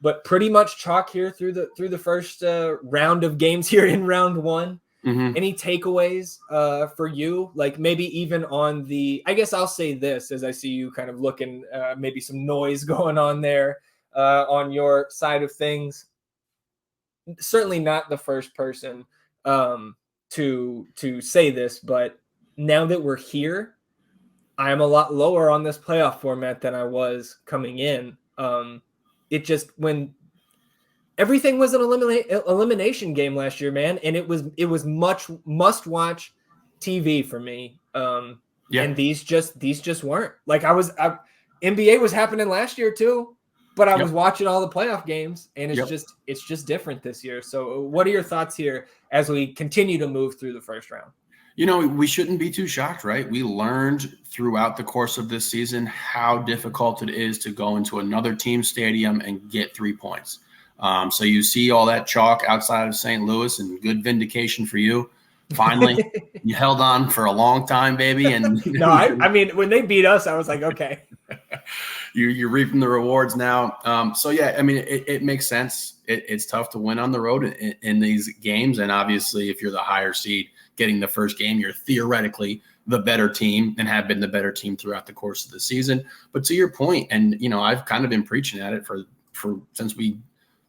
But pretty much chalk here through the first round of games here in round one. Mm-hmm. Any takeaways for you? Like maybe even on I guess I'll say this as I see you kind of looking, maybe some noise going on there on your side of things. Certainly not the first person to say this, but now that we're here, I'm a lot lower on this playoff format than I was coming in. It just when everything was an elimination game last year, man, and it was much must-watch TV for me. And these just weren't. Like NBA was happening last year too, but I was watching all the playoff games, and it's just different this year. So, what are your thoughts here as we continue to move through the first round? We shouldn't be too shocked, right? We learned throughout the course of this season how difficult it is to go into another team's stadium and get 3 points. So you see all that chalk outside of St. Louis, and good vindication for you. Finally, you held on for a long time, baby. And no, I mean, when they beat us, I was like, okay. You're reaping the rewards now. So yeah, I mean, it makes sense. It's tough to win on the road in these games, and obviously, if you're the higher seed, getting the first game, you're theoretically the better team and have been the better team throughout the course of the season. But to your point, and I've kind of been preaching at it for since we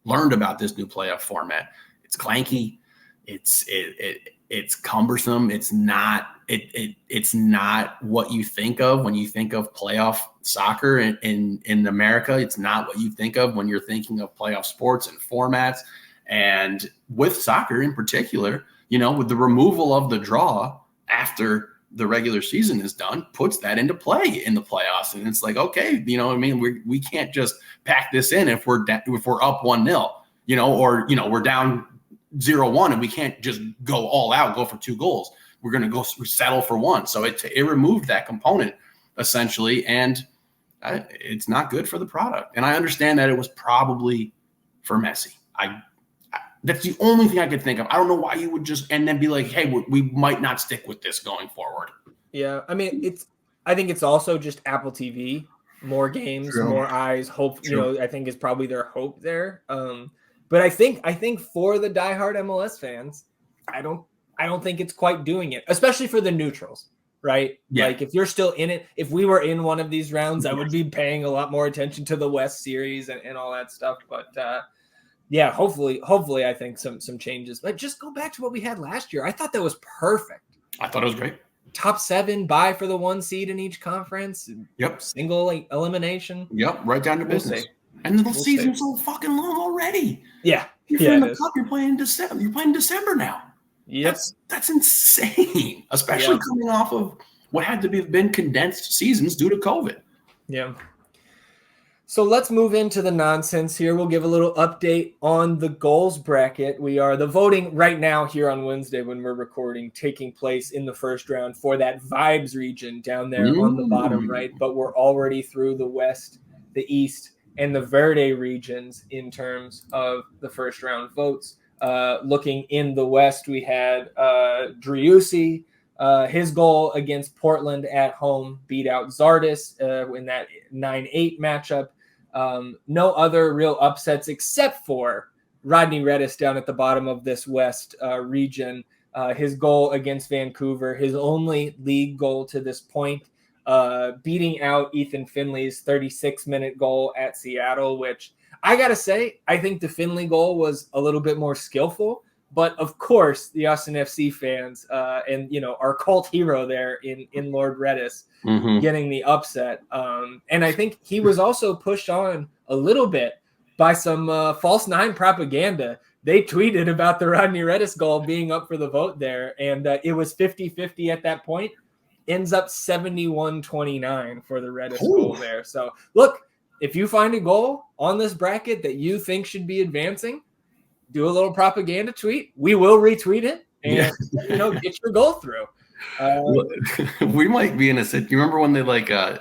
learned about this new playoff format. It's clanky. It's cumbersome. It's not what you think of when you think of playoff soccer in America. It's not what you think of when you're thinking of playoff sports and formats. And with soccer in particular, with the removal of the draw after the regular season is done, puts that into play in the playoffs. And it's like, okay, we can't just pack this in if we're up 1-0, or we're down 0-1 and we can't just go all out, go for 2 goals. We're going to settle for 1. So it removed that component essentially. And it's not good for the product. And I understand that it was probably for Messi. That's the only thing I could think of. I don't know why you would just and then be like, hey, we might not stick with this going forward. Yeah. I mean, I think it's also just Apple TV, more games, True. More eyes, hope, True. I think is probably their hope there. But I think for the diehard MLS fans, I don't think it's quite doing it, especially for the neutrals, right? Yeah. Like if you're still in it, if we were in one of these rounds, I would be paying a lot more attention to the West series and all that stuff. But yeah, hopefully I think some changes. But just go back to what we had last year. I thought that was perfect. I thought it was great. Top 7, bye for the 1 seed in each conference. Yep. Single elimination. Yep. Right down to business. See. And the season's so fucking long already. Yeah. You're in the cup. You're playing in December. You're playing December now. Yep. That's insane, especially coming off of what had to be been condensed seasons due to COVID. Yeah. So let's move into the nonsense here. We'll give a little update on the goals bracket. The voting right now here on Wednesday when we're recording, taking place in the first round for that vibes region down there on the bottom right. But we're already through the West, the East, and the Verde regions in terms of the first round votes. Looking in the West, we had Driussi. His goal against Portland at home beat out Zardes in that 9-8 matchup. No other real upsets except for Rodney Redis down at the bottom of this West region. His goal against Vancouver, his only league goal to this point, beating out Ethan Finlay's 36-minute goal at Seattle, which I got to say, I think the Finlay goal was a little bit more skillful. But of course, the Austin FC fans and our cult hero there in Lord Redis getting the upset. And I think he was also pushed on a little bit by some false nine propaganda. They tweeted about the Rodney Redis goal being up for the vote there, and it was 50-50 at that point. Ends up 71-29 for the Redis goal there. So look, if you find a goal on this bracket that you think should be advancing, do a little propaganda tweet. We will retweet it and get your goal through. We might be in a situation. You remember when they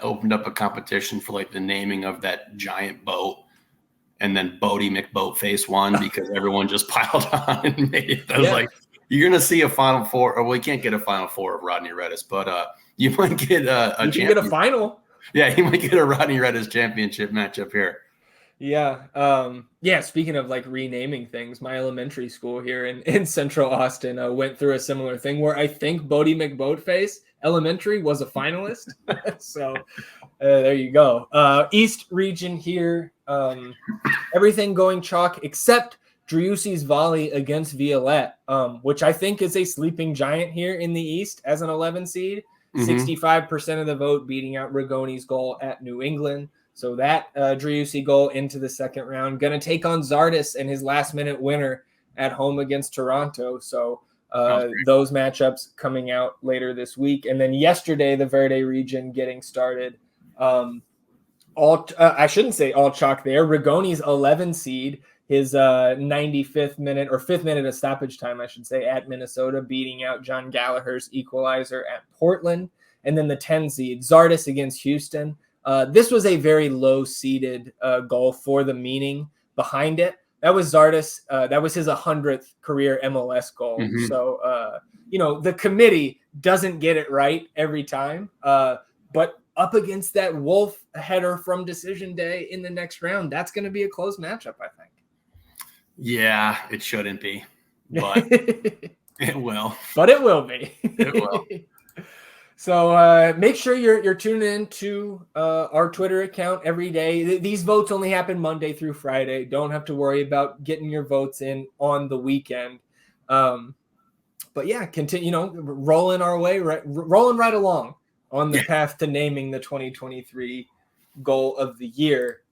opened up a competition for the naming of that giant boat, and then Bodie McBoatface won because everyone just piled on and made it. I was like, you're gonna see a Final Four, or we can't get a Final Four of Rodney Redis, but you might get you can get a final. Yeah, you might get a Rodney Redis championship matchup here. Yeah. Speaking of renaming things, my elementary school here in Central Austin went through a similar thing where I think Bodie McBoatface Elementary was a finalist. So there you go. East region here, everything going chalk except Driussi's volley against Violette, which I think is a sleeping giant here in the East as an 11 seed. 65% of the vote beating out Rigoni's goal at New England. So that Driussi goal into the second round, going to take on Zardes and his last-minute winner at home against Toronto. So those matchups coming out later this week. And then yesterday, the Verde region getting started. I shouldn't say all chalk there. Rigoni's 11 seed, his 95th minute or 5th minute of stoppage time, I should say, at Minnesota, beating out John Gallagher's equalizer at Portland. And then the 10 seed, Zardes against Houston. This was a very low-seeded goal for the meaning behind it. That was Zardes. That was his 100th career MLS goal. So, the committee doesn't get it right every time. But up against that Wolf header from decision day in the next round, that's going to be a close matchup, I think. Yeah, it shouldn't be, but it will. But it will be. It will. So make sure you're tuning in to our Twitter account every day. These votes only happen Monday through Friday. Don't have to worry about getting your votes in on the weekend. But yeah, continue, rolling our way, rolling right along on the path to naming the 2023 goal of the year.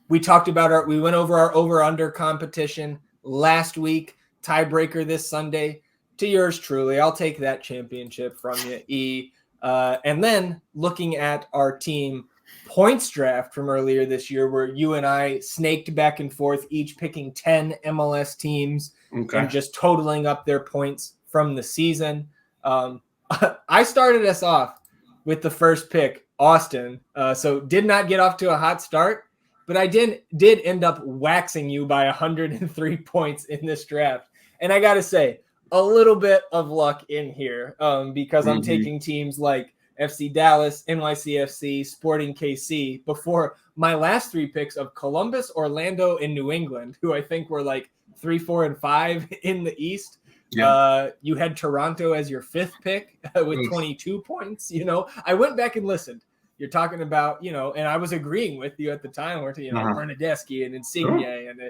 We talked about we went over our over-under competition last week, tiebreaker this Sunday. To yours truly, I'll take that championship from you, E. And then looking at our team points draft from earlier this year, where you and I snaked back and forth, each picking 10 MLS teams and just totaling up their points from the season. I started us off with the first pick, Austin. So did not get off to a hot start, but I did end up waxing you by 103 points in this draft. And I got to say, a little bit of luck in here because I'm taking teams like FC Dallas, NYCFC, Sporting KC before my last three picks of Columbus, Orlando, and New England, who I think were 3, 4, and 5 in the East. Yeah. You had Toronto as your fifth pick with 22 points. I went back and listened. You're talking about, and I was agreeing with you at the time where, Bernadeschi and Insigne and,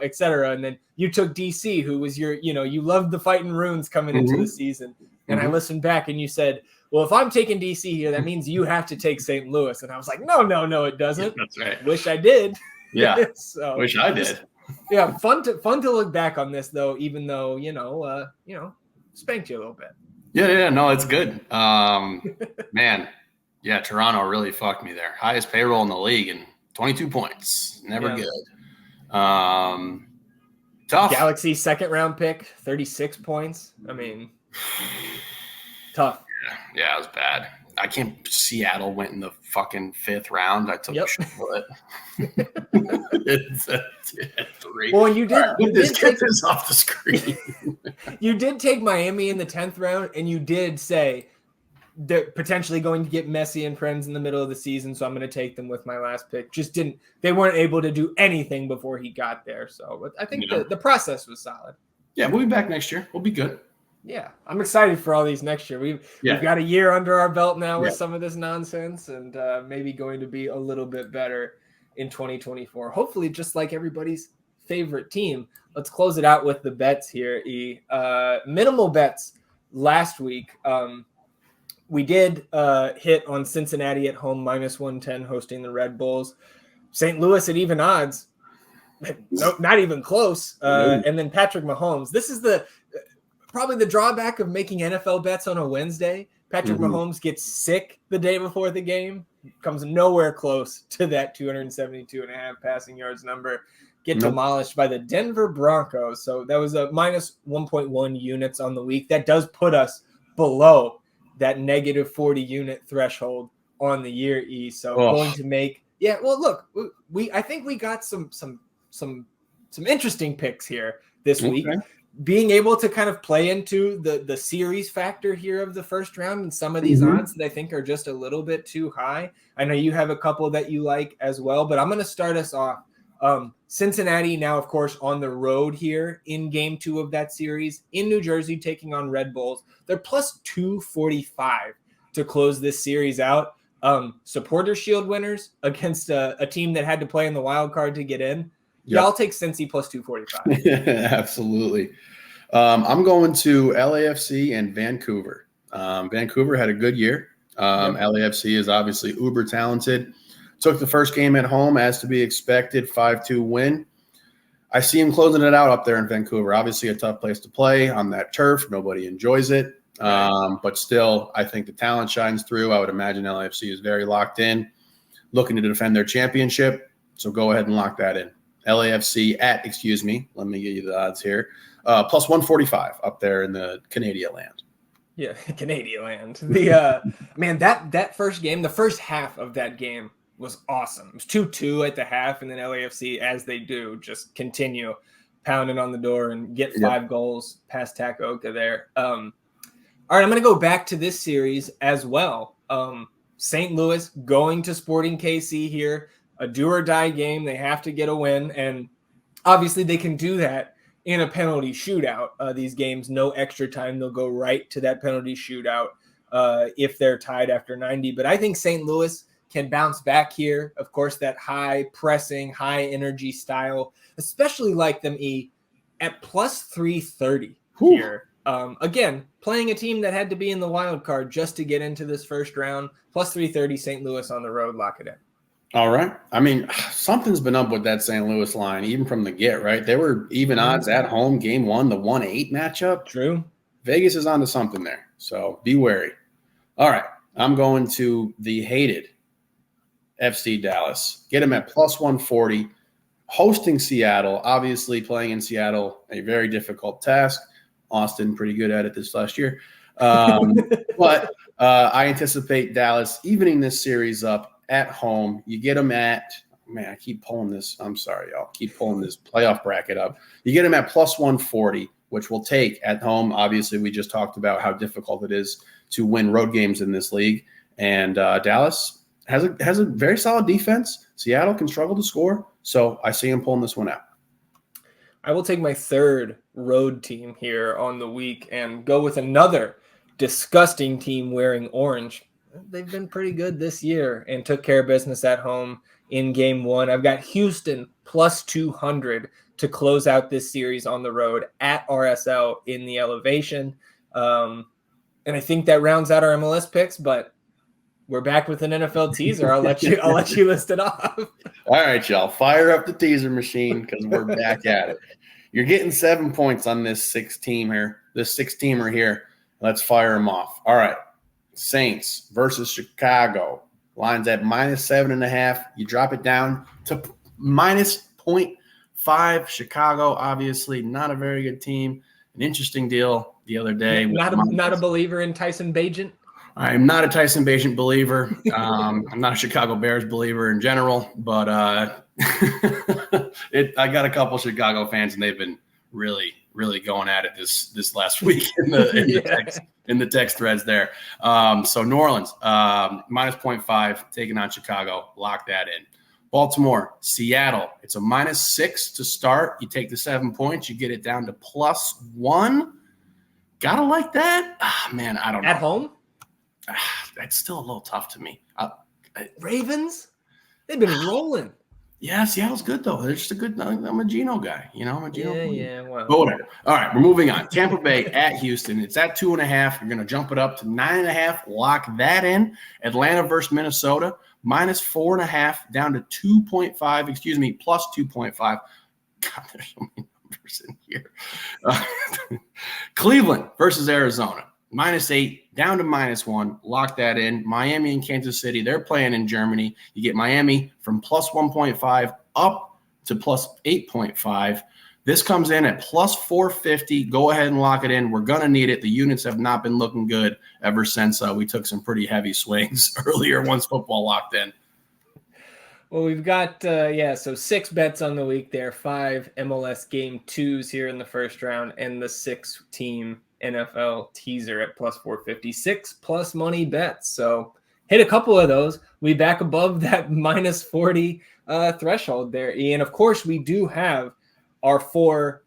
et cetera. And then you took DC, who was your, you loved the Fighting Runes coming into the season. And I listened back and you said, well, if I'm taking DC here, that means you have to take St. Louis. And I was like, no, it doesn't. That's right. Wish I did. Yeah. So, wish I did. Yeah. Fun to look back on this though, even though, spanked you a little bit. Yeah, no, it's good. Man, yeah, Toronto really fucked me there. Highest payroll in the league and 22 points. Never good. Tough. Galaxy second round pick, 36 points. I mean, tough. Yeah, it was bad. I can't. Seattle went in the fucking 5th round. I took a shit. It's 3. Well, you did. Right, get this off the screen. You did take Miami in the 10th round, and you did say they're potentially going to get Messi and friends in the middle of the season, so I'm going to take them with my last pick. They weren't able to do anything before he got there. So I think the process was solid. Yeah, we'll be back next year. We'll be good. Yeah, I'm excited for all these next year. We've got a year under our belt now with some of this nonsense, and maybe going to be a little bit better in 2024. Hopefully, just like everybody's favorite team. Let's close it out with the bets here, E. Minimal bets last week. We did hit on Cincinnati at home, -110, hosting the Red Bulls. St. Louis at even odds. No, not even close. And then Patrick Mahomes. This is probably the drawback of making NFL bets on a Wednesday. Patrick Mahomes gets sick the day before the game, comes nowhere close to that 272.5 passing yards number, get demolished by the Denver Broncos. So that was a -1.1 units on the week. That does put us below that -40 unit threshold on the year, E. So going to make, look, I think we got some interesting picks here this week. Being able to kind of play into the series factor here of the first round and some of these odds that I think are just a little bit too high. I know you have a couple that you like as well, but I'm going to start us off. Cincinnati now, of course, on the road here in game 2 of that series in New Jersey, taking on Red Bulls. They're +245 to close this series out. Supporter Shield winners against a team that had to play in the wild card to get in. Yeah, I'll take Cincy +245. Absolutely. I'm going to LAFC and Vancouver. Vancouver had a good year. LAFC is obviously uber talented. Took the first game at home as to be expected, 5-2 win. I see him closing it out up there in Vancouver. Obviously a tough place to play on that turf. Nobody enjoys it. But still, I think the talent shines through. I would imagine LAFC is very locked in, looking to defend their championship. So go ahead and lock that in. LAFC let me give you the odds here, +145 up there in the Canadian land. Yeah, Canadian land. The man, that first game, the first half of that game was awesome. It was 2-2 at the half, and then LAFC, as they do, just continue pounding on the door and get 5 goals past Takaoka there. All right, I'm going to go back to this series as well. St. Louis going to Sporting KC here. A do-or-die game. They have to get a win, and obviously they can do that in a penalty shootout. These games, no extra time. They'll go right to that penalty shootout if they're tied after 90. But I think St. Louis can bounce back here. Of course, that high-pressing, high-energy style, especially like them, E, at +330 here. Again, playing a team that had to be in the wild card just to get into this first round, +330 St. Louis on the road. Lock it in. All right. I mean, something's been up with that St. Louis line, even from the get, right? They were even odds at home, game 1, the 1-8 matchup. True. Vegas is onto something there, so be wary. All right. I'm going to the hated FC Dallas. Get them at +140. Hosting Seattle, obviously playing in Seattle, a very difficult task. Austin, pretty good at it this last year. But I anticipate Dallas evening this series up at home. You get them at, I keep pulling this. I'm sorry, y'all. Keep pulling this playoff bracket up. You get them at +140, which we'll take at home. Obviously, we just talked about how difficult it is to win road games in this league. And Dallas has a very solid defense. Seattle can struggle to score. So I see him pulling this one out. I will take my third road team here on the week and go with another disgusting team wearing orange. They've been pretty good this year and took care of business at home in game 1. I've got Houston +200 to close out this series on the road at RSL in the elevation. And I think that rounds out our MLS picks, but we're back with an NFL teaser. I'll let you list it off. All right, y'all. Fire up the teaser machine because we're back at it. You're getting 7 points on this 6-teamer here. Let's fire them off. All right. Saints versus Chicago. Line's at -7.5. You drop it down to -0.5. Chicago, obviously, not a very good team. An interesting deal the other day. Not a believer in Tyson Bagent? I'm not a Tyson Bagent believer. I'm not a Chicago Bears believer in general, but I got a couple Chicago fans, and they've been really going at it this last week in the text threads there. So New Orleans -0.5 taking on Chicago. Lock that in. Baltimore, Seattle. It's a -6 to start. You take the 7 points, you get it down to +1. Gotta like that. Man, I don't know. At home? That's still a little tough to me. Ravens? They've been rolling. Yeah, Seattle's good, though. They're just I'm a Geno guy. I'm a Geno guy. Yeah. Well. But whatever. All right, we're moving on. Tampa Bay at Houston. It's at 2.5. You're going to jump it up to 9.5. Lock that in. Atlanta versus Minnesota. -4.5 down to 2.5. Excuse me, +2.5. God, there's so many numbers in here. Cleveland versus Arizona. -8 down to -1. Lock that in. Miami and Kansas City, they're playing in Germany. You get Miami from +1.5 up to +8.5. This comes in at +450. Go ahead and lock it in. We're going to need it. The units have not been looking good ever since we took some pretty heavy swings earlier once football locked in. Well, we've got, so 6 bets on the week there, 5 MLS Game 2s here in the first round, and the 6-team NFL teaser at +450, 6+ money bets. So hit a couple of those. We back above that -40 threshold there, Ian. Of course, we do have our 4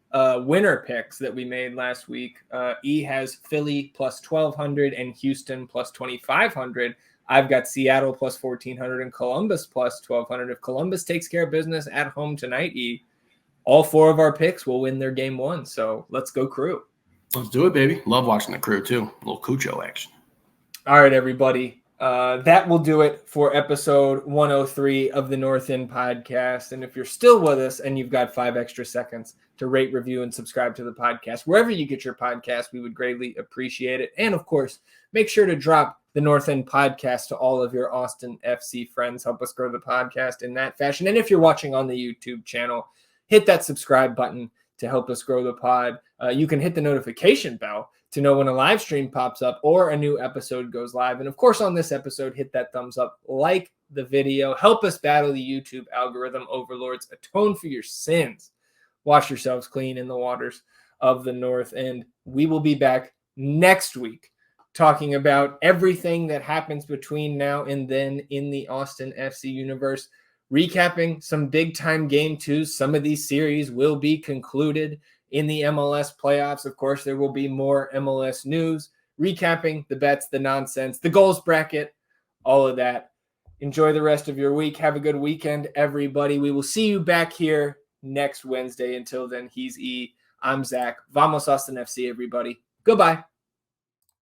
winner picks that we made last week. E has Philly +1,200 and Houston +2,500. I've got Seattle +1,400 and Columbus +1,200. If Columbus takes care of business at home tonight, E, all 4 of our picks will win their game 1. So let's go, Crew. Let's do it, baby. Love watching the Crew, too. A little Cucho action. All right, everybody. That will do it for episode 103 of the North End podcast. And if you're still with us and you've got 5 extra seconds to rate, review, and subscribe to the podcast, wherever you get your podcast, we would greatly appreciate it. And, of course, make sure to drop the North End podcast to all of your Austin FC friends. Help us grow the podcast in that fashion. And if you're watching on the YouTube channel, hit that subscribe button to help us grow the pod. You can hit the notification bell to know when a live stream pops up or a new episode goes live. And of course, on this episode, hit that thumbs up, like the video, help us battle the YouTube algorithm overlords, atone for your sins, wash yourselves clean in the waters of the North End. We will be back next week talking about everything that happens between now and then in the Austin FC universe, recapping some big time game 2s. Some of these series will be concluded in the MLS playoffs. Of course, there will be more MLS news, recapping the bets, the nonsense, the goals bracket, all of that. Enjoy the rest of your week. Have a good weekend, everybody. We will see you back here next Wednesday. Until then, he's E. I'm Zach. Vamos Austin FC, everybody. Goodbye.